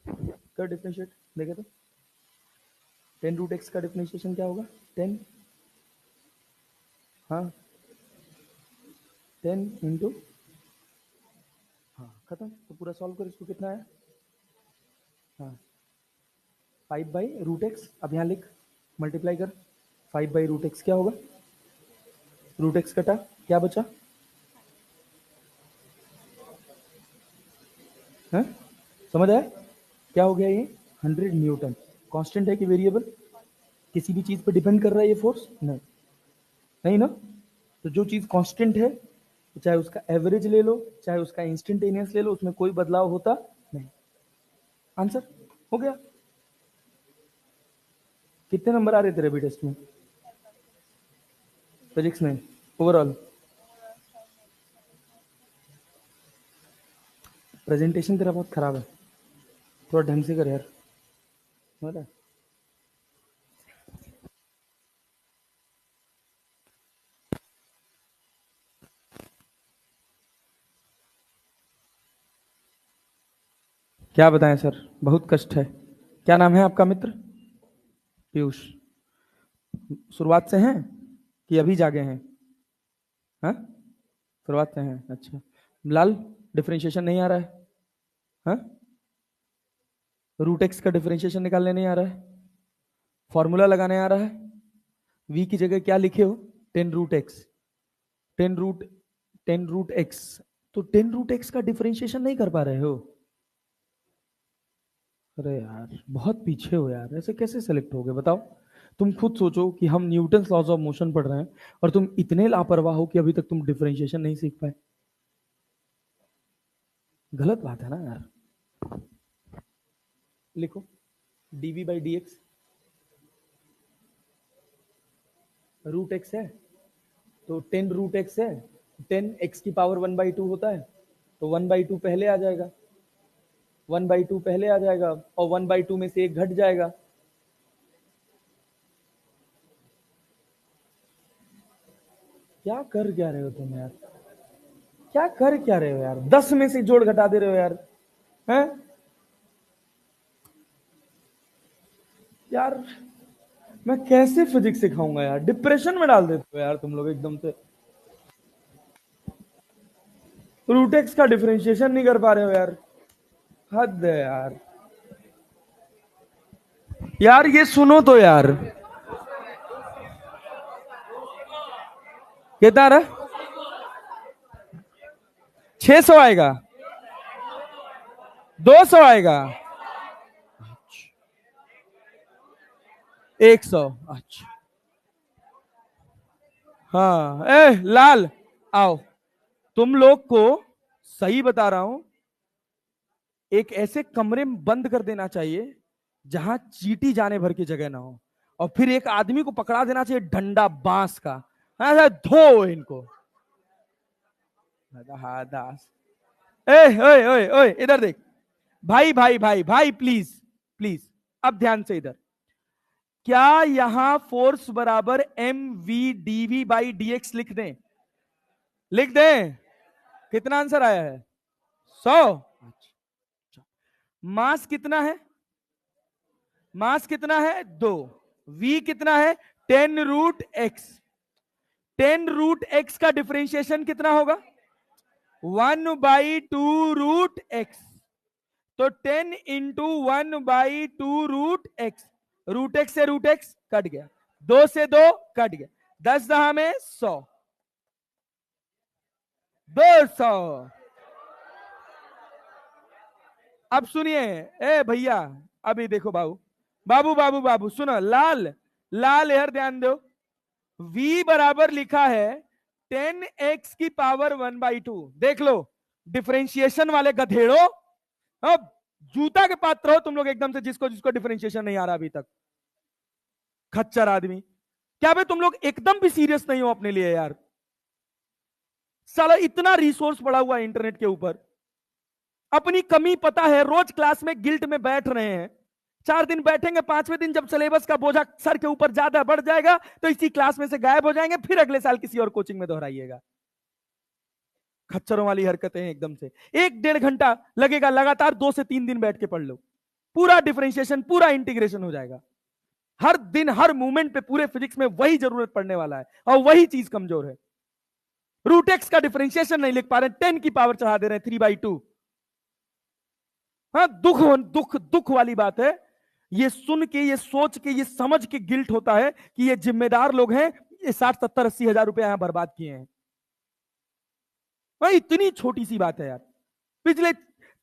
कर डिफरेंशिएट, देखे तो 10√x का डिफरेंशिएशन क्या होगा? 10, हाँ 10 इंटू, हाँ खत्म। तो पूरा सॉल्व कर, इसको कितना है? हाँ 5/√x। अब यहाँ लिख, मल्टीप्लाई कर, 5/√x क्या होगा? √x कटा, क्या बचा? है? समझ आया क्या हो गया? ये 100 न्यूटन। कांस्टेंट है कि वेरिएबल? किसी भी चीज पर डिपेंड कर रहा है ये फोर्स? नहीं, नहीं ना। तो जो चीज कांस्टेंट है, तो चाहे उसका एवरेज ले लो चाहे उसका इंस्टेंटेनियस ले लो, उसमें कोई बदलाव होता नहीं। आंसर हो गया। कितने नंबर आ रहे तेरे अभी टेस्ट में? फिजिक्स में ओवरऑल? प्रेजेंटेशन तेरा बहुत खराब है, थोड़ा ढंग से कर यार। क्या बताएं सर, बहुत कष्ट है। क्या नाम है आपका मित्र? पीयूष। शुरुआत से हैं कि अभी जागे हैं? हाँ, शुरुआत से हैं। अच्छा, लाल, डिफरेंशिएशन नहीं आ रहा है? हाँ, रूट एक्स का डिफरेंशिएशन निकालने नहीं आ रहा है? फॉर्मूला लगाने आ रहा है? v की जगह क्या लिखे हो? 10√x। 10√x, तो 10√x का डिफरेंशिएशन नहीं कर पा रहे हो? अरे यार, बहुत पीछे हो यार, ऐसे कैसे सेलेक्ट हो गए बताओ? तुम खुद सोचो कि हम न्यूटन लॉज ऑफ मोशन पढ़ रहे हैं और तुम इतने लापरवाह हो कि अभी तक तुम डिफरेंशिएशन नहीं सीख पाए। गलत बात है ना यार। लिखो dv/dx, रूट एक्स है तो 10√x है, 10x की पावर 1/2 होता है, तो 1/2 पहले आ जाएगा, 1/2 पहले आ जाएगा और 1/2 में से एक घट जाएगा। क्या कर क्या रहे हो तुम यार? क्या कर क्या रहे हो यार? 10 में से जोड़ घटा दे रहे हो यार, हैं यार? मैं कैसे फिजिक्स सिखाऊंगा यार? डिप्रेशन में डाल देते हो यार तुम लोग एकदम से। रूट एक्स का डिफरेंशिएशन नहीं कर पा रहे हो यार, हद है यार। यार ये सुनो तो यार, कितना रहा? 600 आएगा? 200 आएगा? 100? अच्छा, हाँ। लाल, आओ। तुम लोग को सही बता रहा हूं, एक ऐसे कमरे में बंद कर देना चाहिए जहां चींटी जाने भर की जगह ना हो, और फिर एक आदमी को पकड़ा देना चाहिए डंडा बांस का, हाँ, धो इनको। हाँ दास। ओए ओए ओए, इधर देख। भाई भाई भाई भाई, प्लीज प्लीज, अब ध्यान से इधर। क्या यहां फोर्स बराबर mv/dv/dx लिख दें? लिख दें? कितना आंसर आया है? 100। अच्छा, मास कितना है? मास कितना है? 2। v कितना है? 10√x। 10√x का डिफरेंशिएशन कितना होगा? 1/2√x। तो 10 इंटू 1/2√x। रूट एक्स से रूट एक्स कट गया, 2 से 2 कट गया, 10 दहा में 100, 200। अब सुनिए, ए भैया, अभी देखो बाबू, बाबू बाबू बाबू सुनो, लाल लाल यार ध्यान दो। v बराबर लिखा है 10x की पावर 1/2। देख लो डिफरेंशिएशन वाले गधेड़ो, अब जूता के पात्र हो तुम लोग एकदम से, जिसको जिसको डिफरेंशिएशन नहीं आ रहा अभी तक। खच्चर आदमी, क्या भाई तुम लोग एकदम भी सीरियस नहीं हो अपने लिए यार? साला इतना रिसोर्स पड़ा हुआ है इंटरनेट के ऊपर, अपनी कमी पता है, रोज क्लास में गिल्ट में बैठ रहे हैं, 4 दिन बैठेंगे, 5वें दिन जब सिलेबस का बोझा सर के ऊपर ज्यादा बढ़ जाएगा तो इसी क्लास में से गायब हो जाएंगे, फिर अगले साल किसी और कोचिंग में दोहराइएगा। खच्चरों वाली हरकतें हैं एकदम से। 1-1.5 घंटा लगेगा लगातार, 2 से 3 दिन बैठ के पढ़ लो, पूरा डिफरेंशिएशन पूरा इंटीग्रेशन हो जाएगा। हर दिन हर मूवमेंट पे पूरे फिजिक्स में वही जरूरत पड़ने वाला है और वही चीज कमजोर है। रूट एक्स का डिफरेंशिएशन नहीं लिख पा रहे, 10 की पावर चढ़ा दे रहे हैं 3/2। हाँ, दुख दुख दुख वाली बात है। ये सुन के, ये सोच के, ये समझ के गिल्ट होता है कि ये जिम्मेदार लोग हैं, ये 60-70-80 हजार रुपए यहां बर्बाद किए हैं। भाई इतनी छोटी सी बात है यार, पिछले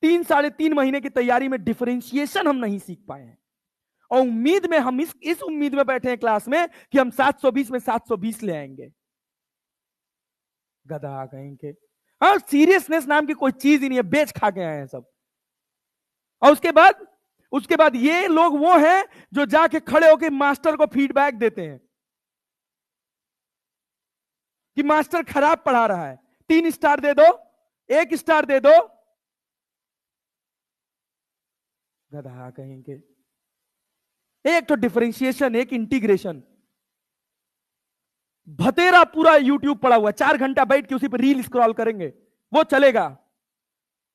3-3.5 महीने की तैयारी में डिफरेंशिएशन हम नहीं सीख पाए हैं, और उम्मीद में हम इस उम्मीद में बैठे हैं क्लास में कि हम 720 में 720 ले आएंगे। गधा कहीं के। हाँ, सीरियसनेस नाम की कोई चीज ही नहीं है, बेच खा के आए हैं सब। और उसके बाद ये लोग वो हैं जो जाके खड़े होकर मास्टर को फीडबैक देते हैं कि मास्टर खराब पढ़ा रहा है, 3 स्टार दे दो, 1 स्टार दे दो। गधा कहीं के। एक तो डिफरेंशिएशन, एक इंटीग्रेशन, भतेरा पूरा यूट्यूब पड़ा हुआ, 4 घंटा बैठ के उसी पर रील स्क्रॉल करेंगे, वो चलेगा,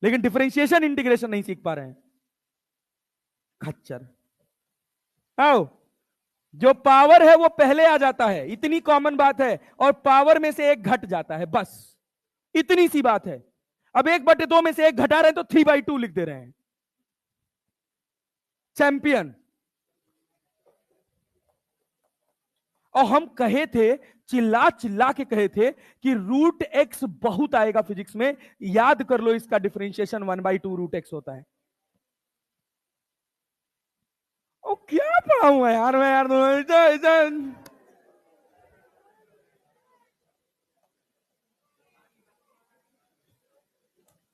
लेकिन डिफरेंशिएशन इंटीग्रेशन नहीं सीख पा रहे हैं। खच्चर। आओ, जो पावर है वो पहले आ जाता है, इतनी कॉमन बात है, और पावर में से एक घट जाता है, बस इतनी सी बात है। अब 1/2 में से एक घटा रहे हैं तो 3/2 लिख दे रहे हैं। चैंपियन। और हम कहे थे, चिल्ला चिल्ला के कहे थे कि √x बहुत आएगा फिजिक्स में, याद कर लो इसका डिफरेंशिएशन 1/2 √x होता है। ओ क्या पढ़ा हुआ है यार मैं, यार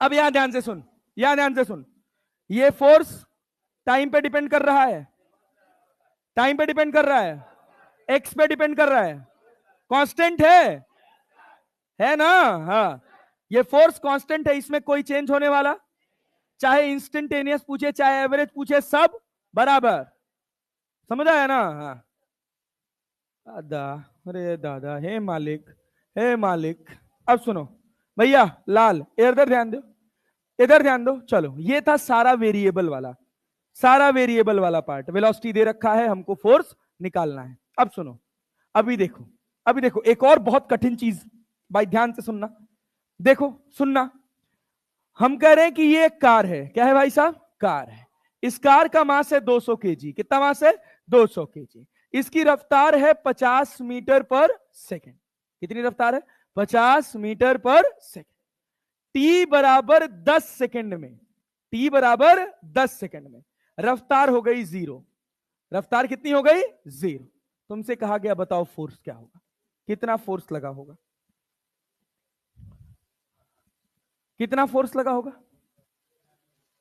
अब यहां ध्यान से सुन, यहां ध्यान से सुन, ये फोर्स टाइम पे डिपेंड कर रहा है, टाइम पे डिपेंड कर रहा है, एक्स पे डिपेंड कर रहा है, कांस्टेंट है ना? हाँ, ये फोर्स कांस्टेंट है, इसमें कोई चेंज होने वाला, चाहे इंस्टेंटेनियस पूछे चाहे एवरेज पूछे, सब बराबर। समझ आया ना? हाँ। दादा, अरे दादा, हे मालिक, हे मालिक। अब सुनो भैया, लाल इधर ध्यान दो, इधर ध्यान दो। चलो, ये था सारा वेरिएबल वाला, सारा वेरिएबल वाला पार्ट। वेलोसिटी दे रखा है, हमको फोर्स निकालना है। अब सुनो, अभी देखो, अभी देखो एक और बहुत कठिन चीज, भाई ध्यान से सुनना, देखो सुनना। हम कह रहे हैं कि ये एक कार है, क्या है भाई साहब? कार है। इस कार का मास है 200 केजी। कितना मास है? 200 केजी। इसकी रफ्तार है 50 मीटर पर सेकेंड। कितनी रफ्तार है? 50 मीटर पर सेकेंड। टी बराबर 10 सेकेंड में, टी बराबर 10 सेकेंड में रफ्तार हो गई 0। रफ्तार कितनी हो गई? 0। तुमसे कहा गया बताओ फोर्स क्या होगा, कितना फोर्स लगा होगा, कितना फोर्स लगा होगा?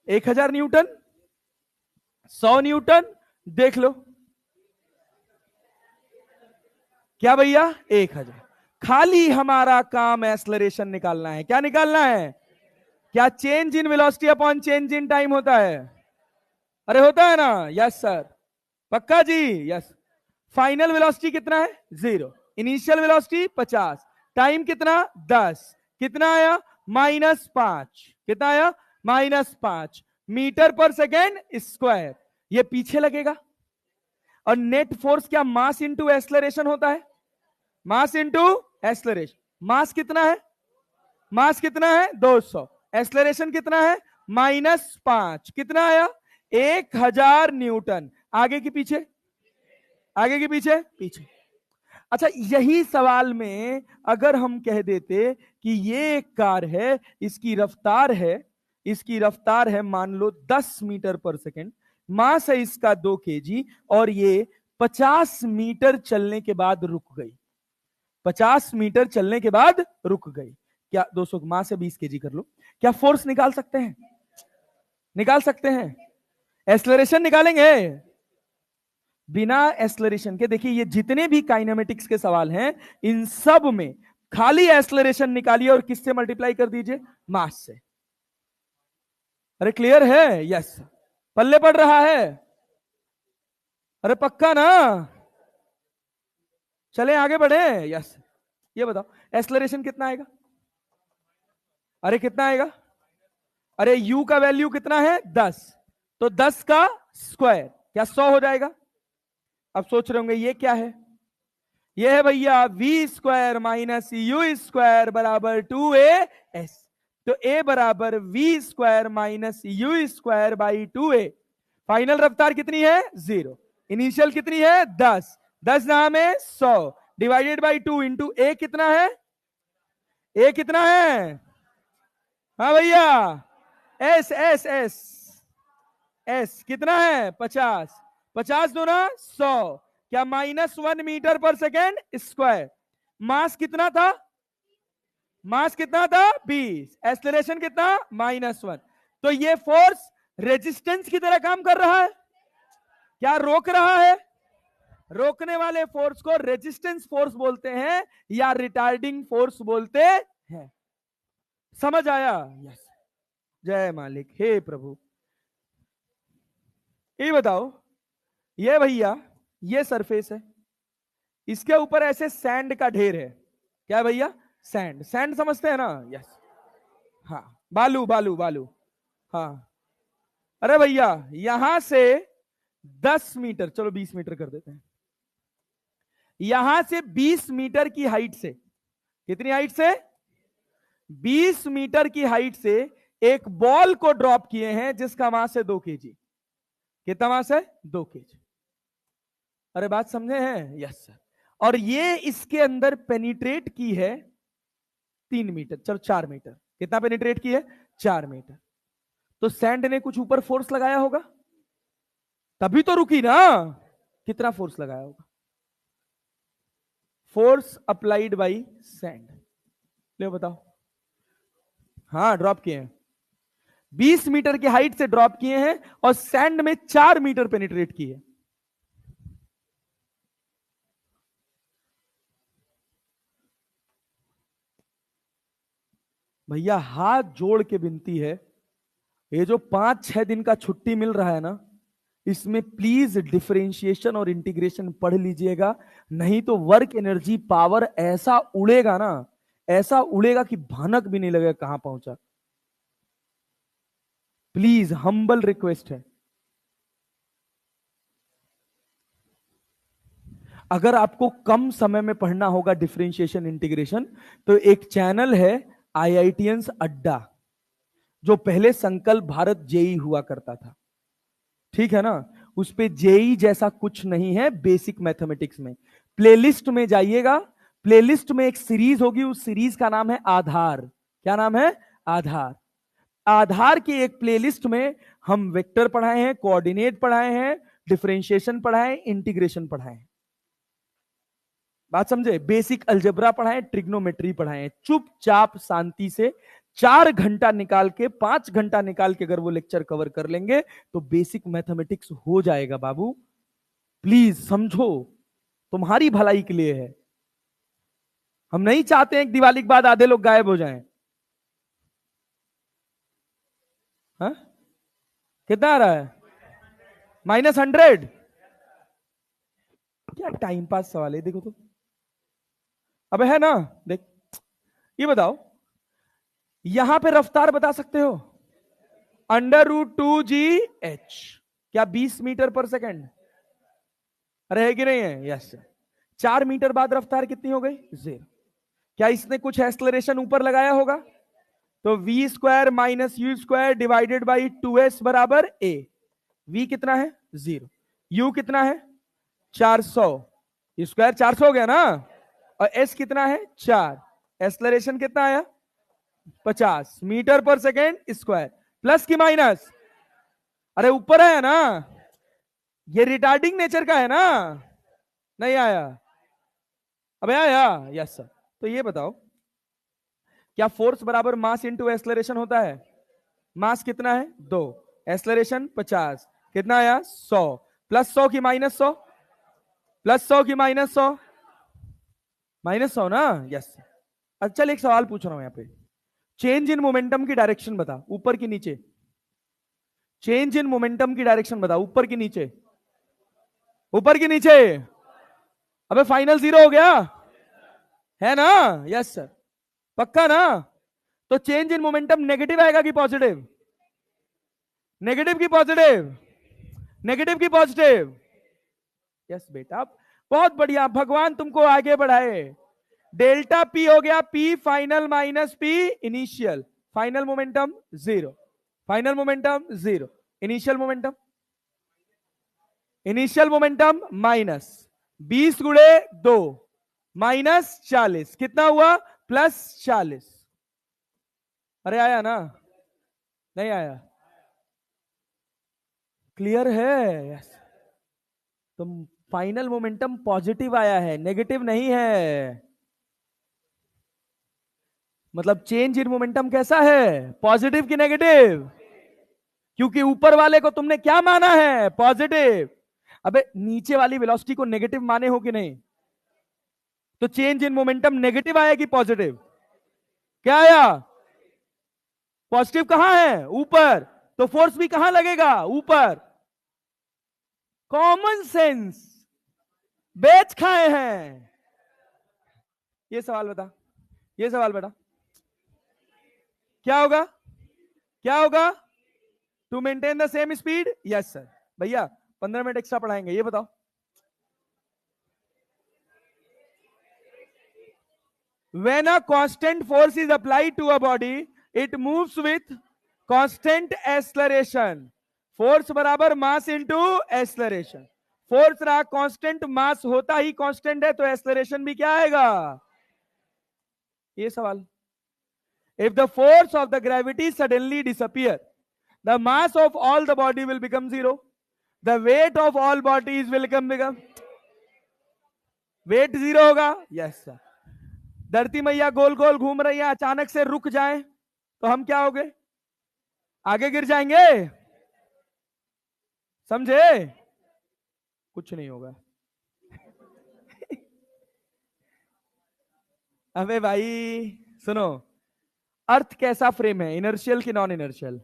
1000 न्यूटन, 100 न्यूटन, देख लो। क्या भैया? 1000। खाली हमारा काम एक्सेलरेशन निकालना है। क्या निकालना है? क्या change in velocity upon change in time होता है? अरे होता है ना? यस सर, पक्का जी, यस। फाइनल वेलोसिटी कितना है? 0। इनिशियल वेलोसिटी 50, टाइम कितना? 10। कितना आया? -5। कितना आया? -5 मीटर पर सेकेंड स्क्वायर। ये पीछे लगेगा। और नेट फोर्स क्या मास इंटू एक्सेलरेशन होता है? Mass into acceleration. मास कितना है? मास कितना है? 200। एक्सेलरेशन कितना है? -5। कितना आया? 1000 न्यूटन। आगे की पीछे? आगे की पीछे? पीछे। अच्छा, यही सवाल में अगर हम कह देते कि ये एक कार है, इसकी रफ्तार है, इसकी रफ्तार है मान लो 10 मीटर पर सेकेंड, मास है इसका 2 केजी, और ये 50 मीटर चलने के बाद रुक गई, 50 मीटर चलने के बाद रुक गई, क्या 200 मास है 20 केजी कर लो, क्या फोर्स निकाल सकते हैं? निकाल सकते हैं? एक्सेलरेशन निकालेंगे? बिना एक्सेलरेशन के। देखिए, ये जितने भी काइनेमेटिक्स के सवाल हैं, इन सब में खाली एक्सेलरेशन निकालिए और किससे मल्टीप्लाई कर दीजिए? मास से। अरे क्लियर है? यस। पल्ले पड़ रहा है? अरे पक्का ना? चले आगे बढ़े? यस। ये बताओ एक्सेलरेशन कितना आएगा? अरे कितना आएगा? अरे u का वैल्यू कितना है? 10, तो 10 का स्क्वायर क्या 100 हो जाएगा? अब सोच रहे होंगे ये क्या है? ये है भैया v² - u² बराबर 2as। तो a बराबर v² - u²/2a। फाइनल रफ्तार कितनी है? 0। इनिशियल कितनी है? 10। 10 नाम है 100 डिवाइडेड बाई 2 इंटू a कितना है? a कितना है? हाँ भैया, s s s s कितना है? 50। 50 दूना 100, क्या -1 मीटर पर सेकेंड स्क्वायर। मास कितना था? मास कितना था? 20। एक्सेलरेशन कितना? -1। तो ये फोर्स रेजिस्टेंस की तरह काम कर रहा है, क्या रोक रहा है? रोकने वाले फोर्स को रेजिस्टेंस फोर्स बोलते हैं या रिटार्डिंग फोर्स बोलते हैं। समझ आया? यस। जय मालिक, हे प्रभु। ये बताओ, ये भैया ये सरफेस है, इसके ऊपर ऐसे सैंड का ढेर है। क्या है भैया? सैंड। सैंड समझते हैं ना? यस। हाँ, बालू बालू बालू। हाँ, अरे भैया यहां से 10 मीटर, चलो 20 मीटर कर देते हैं, यहां से 20 मीटर की हाइट से, कितनी हाइट से? 20 मीटर की हाइट से एक बॉल को ड्रॉप किए हैं जिसका मास है 2 kg। कितना मास है? 2 kg। अरे बात समझे हैं? Yes sir. और ये इसके अंदर पेनिट्रेट की है 3 मीटर, चलो 4 मीटर। कितना पेनिट्रेट की है? 4 मीटर। तो सैंड ने कुछ ऊपर फोर्स लगाया होगा, तभी तो रुकी ना। कितना फोर्स लगाया होगा? फोर्स अप्लाइड बाई सैंड, ले बताओ। हाँ, ड्रॉप किए हैं, 20 मीटर की हाइट से ड्रॉप किए हैं और सैंड में 4 मीटर पेनिट्रेट किए। भैया हाथ जोड़ के विनती है, ये जो 5-6 दिन का छुट्टी मिल रहा है ना, इसमें प्लीज डिफरेंशिएशन और इंटीग्रेशन पढ़ लीजिएगा, नहीं तो वर्क एनर्जी पावर ऐसा उड़ेगा ना, ऐसा उड़ेगा कि भनक भी नहीं लगेगा कहां पहुंचा। प्लीज, हम्बल रिक्वेस्ट है। अगर आपको कम समय में पढ़ना होगा डिफरेंशिएशन इंटीग्रेशन, तो एक चैनल है आईआईटीएंस अड्डा, जो पहले संकल्प भारत जेई हुआ करता था, ठीक है ना? उस पे जेई जैसा कुछ नहीं है बेसिक मैथमेटिक्स में। प्लेलिस्ट में जाइएगा, प्लेलिस्ट में एक सीरीज होगी, उस सीरीज का नाम है आधार। क्या नाम है? आधार। आधार की एक प्लेलिस्ट में हम वेक्टर पढ़ाए हैं, कोऑर्डिनेट पढ़ाए हैं, डिफरेंशिएशन पढ़ाए, इंटीग्रेशन पढ़ाए। बात समझे? बेसिक अलजेब्रा पढ़ाए, ट्रिग्नोमेट्री पढ़ाए। चुपचाप शांति से 4 घंटा निकाल के, 5 घंटा निकाल के अगर वो लेक्चर कवर कर लेंगे तो बेसिक मैथमेटिक्स हो जाएगा बाबू। प्लीज समझो, तुम्हारी भलाई के लिए है। हम नहीं चाहते हैं कि दिवाली के बाद आधे लोग गायब हो जाएं। हाँ? कितना आ रहा है? -100। क्या टाइम पास सवाल है, देखो तो। अब है ना, देख, ये बताओ, यहां पे रफ्तार बता सकते हो? √2GH। क्या 20 मीटर पर सेकेंड? अरे है कि नहीं है? यस। 4 मीटर बाद रफ्तार कितनी हो गई? 0। क्या इसने कुछ एक्सलरेशन ऊपर लगाया होगा? तो v² - u² divided by 2s बराबर a। v कितना है? 0। u कितना है? 400। स्क्वायर 400 हो गया ना, और s कितना है? 4। एक्सलरेशन कितना आया? 50 मीटर पर सेकेंड स्क्वायर। प्लस की माइनस? अरे ऊपर है ना, ये रिटार्डिंग नेचर का है ना। नहीं आया? अबे आया? Yes sir. तो ये बताओ, क्या फोर्स बराबर मास इंटू एक्सलरेशन होता है? मास कितना है? 2, एक्सलरेशन 50, कितना आया? 100। +100 की -100, +100 की -100, -100 ना? यस। अच्छा, एक सवाल पूछ रहा हूं यहां पे, चेंज इन मोमेंटम की डायरेक्शन बता, ऊपर की नीचे? चेंज इन मोमेंटम की डायरेक्शन बता, ऊपर की नीचे? ऊपर की नीचे। अबे फाइनल 0 हो गया है ना? Yes sir. पक्का ना? तो चेंज इन मोमेंटम नेगेटिव आएगा कि पॉजिटिव? नेगेटिव की पॉजिटिव? नेगेटिव की पॉजिटिव? यस बेटा, बहुत बढ़िया, भगवान तुमको आगे बढ़ाए। डेल्टा पी हो गया P final minus P initial. Final momentum 0, final momentum 0, initial momentum, initial momentum -20 × 2 -40, कितना हुआ? +40। अरे आया ना? नहीं आया? क्लियर है? यस। तुम, फाइनल मोमेंटम पॉजिटिव आया है, नेगेटिव नहीं है। मतलब चेंज इन मोमेंटम कैसा है? पॉजिटिव की नेगेटिव? क्योंकि ऊपर वाले को तुमने क्या माना है? पॉजिटिव। अबे नीचे वाली वेलोसिटी को नेगेटिव माने हो कि नहीं? तो चेंज इन मोमेंटम नेगेटिव आया कि पॉजिटिव? क्या आया? पॉजिटिव कहां है? ऊपर। तो फोर्स भी कहां लगेगा? ऊपर। कॉमन सेंस बेच खाए हैं। ये सवाल बता, ये सवाल बेटा क्या होगा, क्या होगा? To maintain the same speed. Yes sir. भैया 15 मिनट एक्स्ट्रा पढ़ाएंगे, ये बताओ। When a constant force is applied to a body, it moves with constant acceleration. Force बराबर मास इंटू एक्सलरेशन। फोर्स रहा कांस्टेंट, मास होता ही कांस्टेंट है, तो एक्सलरेशन भी क्या आएगा? ये सवाल। If the force of the gravity suddenly disappear, the mass of all the body will become zero. The weight of all bodies will become weight zero होगा। Yes sir. धरती मैया गोल गोल घूम रही है, अचानक से रुक जाए तो हम क्या होंगे? आगे गिर जाएंगे। समझे? कुछ नहीं होगा। अबे भाई सुनो, अर्थ कैसा फ्रेम है? इनर्शियल की नॉन इनर्शियल?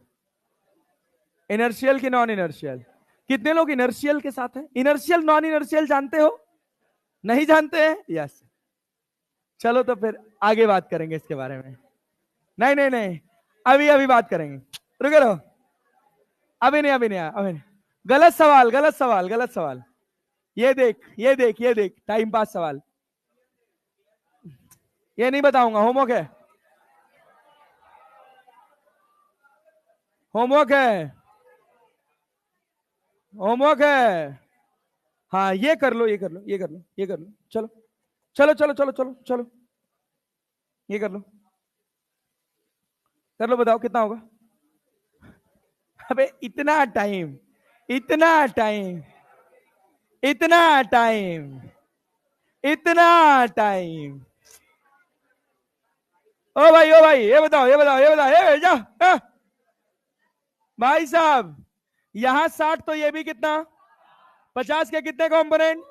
इनर्शियल की नॉन इनर्शियल? कितने लोग इनर्शियल के साथ हैं? इनर्शियल नॉन इनर्शियल जानते हो? नहीं जानते हैं? यस। चलो तो फिर आगे बात करेंगे इसके बारे में। नहीं नहीं नहीं, अभी अभी बात करेंगे, रुके रहो। अभी नहीं, अभी नहीं, अभी नहीं। गलत सवाल, गलत सवाल, गलत सवाल। ये देख, ये देख, ये देख, टाइम पास सवाल। ये नहीं बताऊंगा, होमवर्क है, होमवर्क है, होमवर्क है। हाँ ये कर लो, ये कर लो, ये कर लो, ये कर लो। चलो चलो चलो चलो चलो चलो, ये कर लो, कर लो, बताओ कितना होगा? अबे इतना टाइम, इतना टाइम, इतना टाइम, इतना टाइम। ओ भाई, ओ भाई, ये बताओ, ये बताओ, ये बताओ, ये जा भाई साहब। यहां 60 तो ये भी कितना? 50 के कितने कंपोनेंट?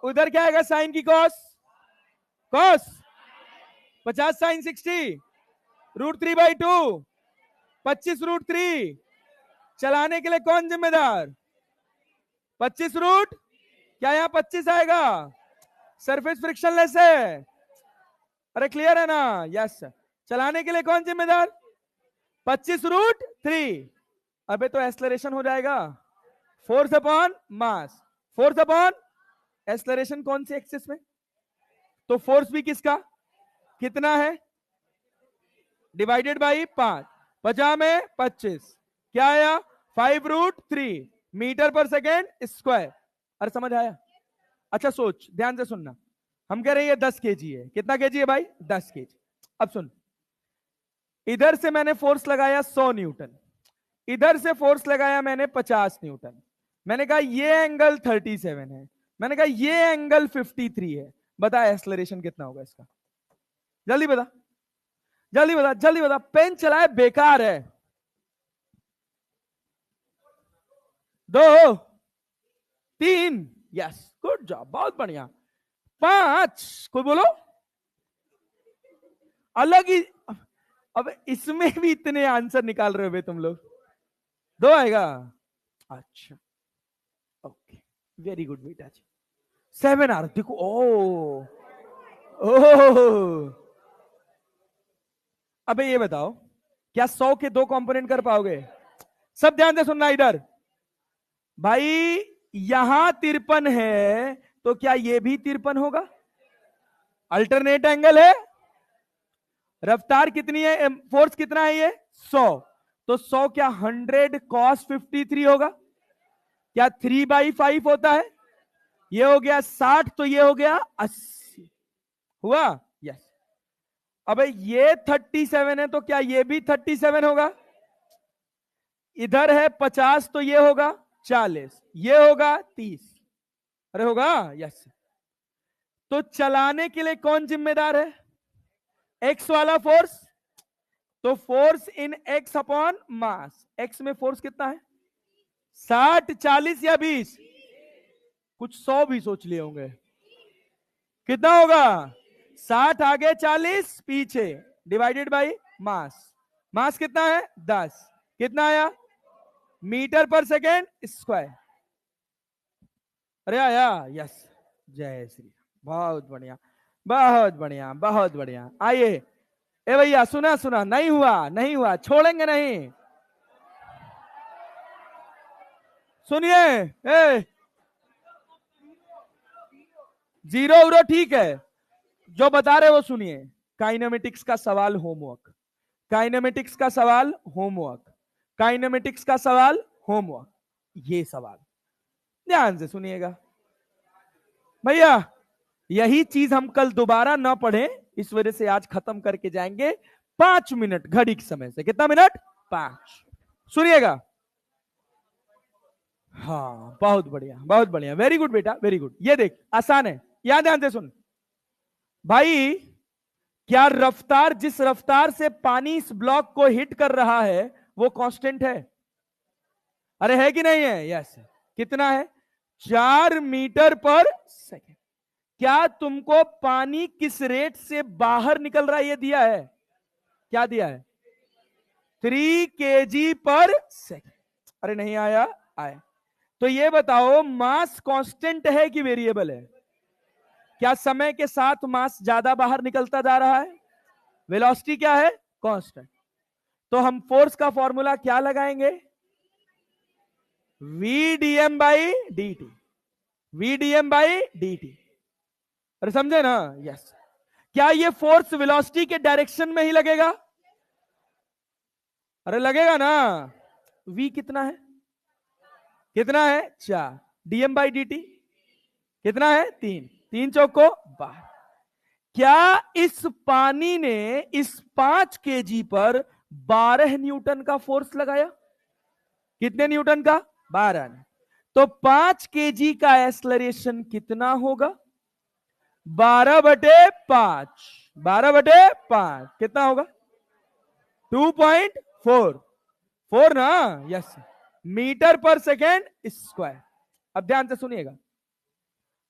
उधर क्या आएगा? साइन की कॉस, कॉस 50 साइन 60 √3/2, 25 √3। चलाने के लिए कौन जिम्मेदार? 25 क्या यहाँ 25 आएगा? सरफेस फ्रिक्शनलेस है। अरे क्लियर है ना? यस। चलाने के लिए कौन जिम्मेदार? 25 √3। अबे तो एक्सलरेशन हो जाएगा force upon mass. Force upon acceleration कौन से एक्सिस में? तो फोर्स भी किसका कितना है? Divided by 5। 50 में 25 क्या आया? 5 √3 मीटर पर सेकेंड स्क्वायर। अरे समझ आया? अच्छा सोच, ध्यान से सुनना। हम कह रहे हैं ये 10 kg है। कितना kg है भाई? 10 kg। अब सुन, इधर से मैंने फोर्स लगाया 100 न्यूटन, इधर से फोर्स लगाया मैंने 50 न्यूटन। मैंने कहा ये एंगल 37 है, मैंने कहा ये एंगल 53 है। बता एक्सेलरेशन कितना होगा इसका? जल्दी बता, जल्दी बता, जल्दी बता। पेन चलाए बेकार है। 2 3 यस, गुड जॉब, बहुत बढ़िया। 5 कोई बोलो अलग ही। अब इसमें भी इतने आंसर निकाल रहे हो तुम लोग। 2 आएगा? अच्छा ओके, वेरी गुड बेटा जी। 7 आ रहा देखो। ओ ओ, अबे ये बताओ, क्या 100 के 2 कंपोनेंट कर पाओगे? सब ध्यान से सुनना इधर भाई। यहां 53 है तो क्या ये भी 53 होगा? अल्टरनेट एंगल है। रफ्तार कितनी है? फोर्स कितना है ये? 100। तो 100 क्या 100 cos 53 होगा? क्या 3/5 होता है? ये हो गया 60, तो ये हो गया 80 हुआ। यस। अबे ये 37 है तो क्या ये भी 37 होगा? इधर है 50 तो ये होगा 40, ये होगा 30। अरे होगा? यस। तो चलाने के लिए कौन जिम्मेदार है? एक्स वाला फोर्स। तो force in x upon mass. X में फोर्स कितना है? 60, 40 या 20? कुछ 100 भी सोच लिए होंगे। कितना होगा? 60 आगे 40 पीछे, डिवाइडेड बाई मास। मास कितना है? 10। कितना आया? मीटर पर सेकेंड स्क्वायर। अरे आया, यस, जय श्री, बहुत बढ़िया, बहुत बढ़िया, बहुत बढ़िया। आइए, ए भैया, सुना सुना, नहीं हुआ, नहीं हुआ, छोड़ेंगे नहीं। सुनिए, ए जीरो उरो ठीक है, जो बता रहे वो सुनिए। काइनेमेटिक्स का सवाल होमवर्क, काइनेमेटिक्स का सवाल होमवर्क, काइनेमेटिक्स का सवाल होमवर्क, ये सवाल ध्यान से सुनिएगा भैया। यही चीज हम कल दोबारा ना पढ़े, इस वजह से आज खत्म करके जाएंगे 5 मिनट घड़ी के समय से। कितना मिनट? 5। सुनिएगा। हाँ, बहुत बढ़िया, बहुत बढ़िया, वेरी गुड बेटा, वेरी गुड। ये देख, आसान है, याद ध्यान से सुन भाई। क्या रफ्तार, जिस रफ्तार से पानी इस ब्लॉक को हिट कर रहा है, वो कांस्टेंट है? अरे है कि नहीं है? यस। कितना है? 4 मीटर पर सेकेंड। क्या तुमको पानी किस रेट से बाहर निकल रहा है ये दिया है? क्या दिया है? 3 kg पर सेकेंड। अरे नहीं आया? आया। तो ये बताओ, मास कांस्टेंट है कि वेरिएबल है? क्या समय के साथ मास ज्यादा बाहर निकलता जा रहा है? वेलोसिटी क्या है? कांस्टेंट। तो हम फोर्स का फॉर्मूला क्या लगाएंगे? VdM by dt, VdM by dt। अरे समझे ना? यस। क्या ये फोर्स वेलोसिटी के डायरेक्शन में ही लगेगा? अरे लगेगा ना। V कितना है? कितना है? 4। dm बाई dt कितना है? 3। 3 चौको 12। क्या इस पानी ने इस 5 kg पर 12 न्यूटन का फोर्स लगाया? कितने न्यूटन का? 12 ने। तो 5 kg का एक्सलरेशन कितना होगा? 12/5, 12/5 कितना होगा? 2.4, 4 ना? यस, मीटर पर सेकेंड स्क्वायर। अब ध्यान से सुनिएगा,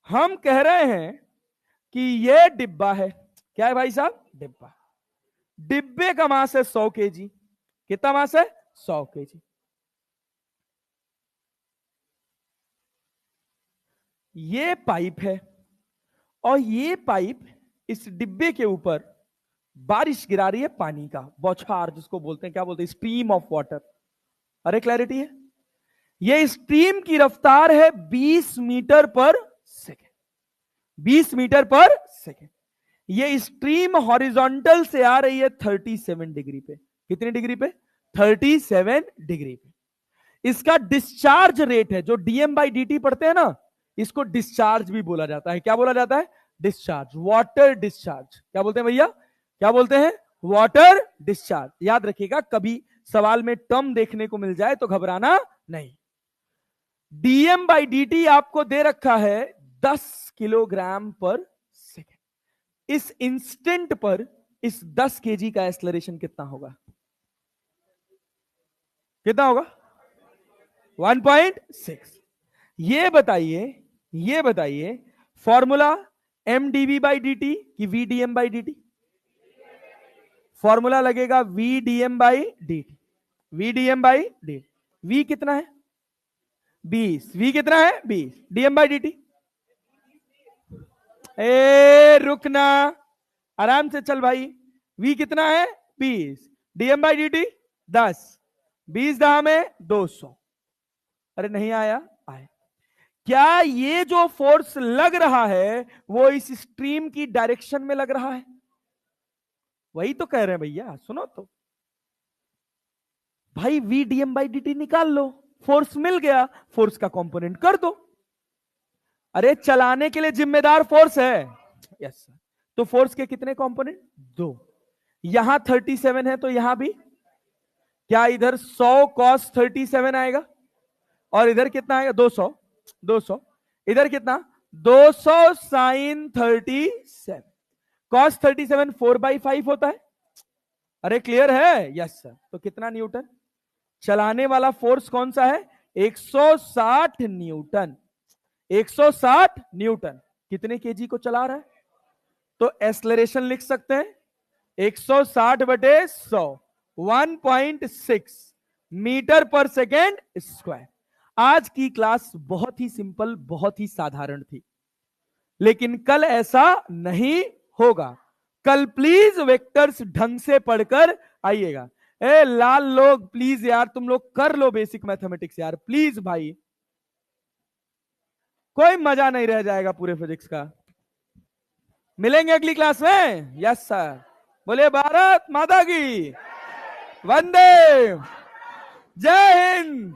हम कह रहे हैं कि ये डिब्बा है। क्या है भाई साहब? डिब्बा। डिब्बे का मास है 100 kg। कितना मास है? 100 kg। ये पाइप है, और ये पाइप इस डिब्बे के ऊपर बारिश गिरा रही है, पानी का बौछार जिसको बोलते हैं, क्या बोलते हैं? Stream of water. अरे क्लैरिटी है? ये स्ट्रीम की रफ्तार है 20 मीटर पर सेकेंड, 20 मीटर पर सेकेंड। ये स्ट्रीम हॉरिजॉन्टल से आ रही है 37 डिग्री पे। कितनी डिग्री पे? 37 डिग्री पे। इसका डिस्चार्ज रेट है, जो डीएम बाई dt पढ़ते हैं ना, इसको डिस्चार्ज भी बोला जाता है। क्या बोला जाता है? Discharge, water discharge. क्या बोलते हैं भैया? क्या बोलते हैं? Water discharge. याद रखिएगा, कभी सवाल में टर्म देखने को मिल जाए तो घबराना नहीं। डीएम बाई dt आपको दे रखा है 10 किलोग्राम पर सेकेंड। इस इंस्टेंट पर इस 10 kg का एक्सलरेशन कितना होगा? कितना होगा? 1.6। ये बताइए फॉर्मूला mdv बाई dt कि vdm बाई dt? फॉर्मूला लगेगा vdm by dt, vdm by dt। v कितना है? 20। v कितना है? 20। dm by dt? ए रुकना, आराम से चल भाई। v कितना है? 20। dm by dt 10। 20 दहा में 200। अरे नहीं आया? आया। क्या ये जो फोर्स लग रहा है वो इस स्ट्रीम की डायरेक्शन में लग रहा है? वही तो कह रहे हैं भैया, सुनो तो भाई। v dm बाई dt निकाल लो, फोर्स मिल गया, फोर्स का कंपोनेंट कर दो। अरे चलाने के लिए जिम्मेदार फोर्स है। यस। तो फोर्स के कितने कंपोनेंट? 2। यहां 37 है तो यहां भी क्या? इधर 100 cos 37 आएगा, और इधर कितना आएगा? 200। 200 इधर कितना? 200 sin 37। cos 37 4/5 होता है। अरे क्लियर है? Yes sir. तो कितना न्यूटन? चलाने वाला फोर्स कौन सा है? 160 न्यूटन। 160 न्यूटन कितने केजी को चला रहा है? तो एक्सलरेशन लिख सकते हैं 160/100, 1.6 मीटर पर सेकेंड स्क्वायर। आज की क्लास बहुत ही सिंपल, बहुत ही साधारण थी, लेकिन कल ऐसा नहीं होगा। कल प्लीज वेक्टर्स ढंग से पढ़कर आइएगा। ए लाल लोग प्लीज यार, तुम लोग कर लो बेसिक मैथमेटिक्स यार, प्लीज भाई, कोई मजा नहीं रह जाएगा पूरे फिजिक्स का। मिलेंगे अगली क्लास में। Yes sir. बोले भारत माता की, वंदे, जय हिंद।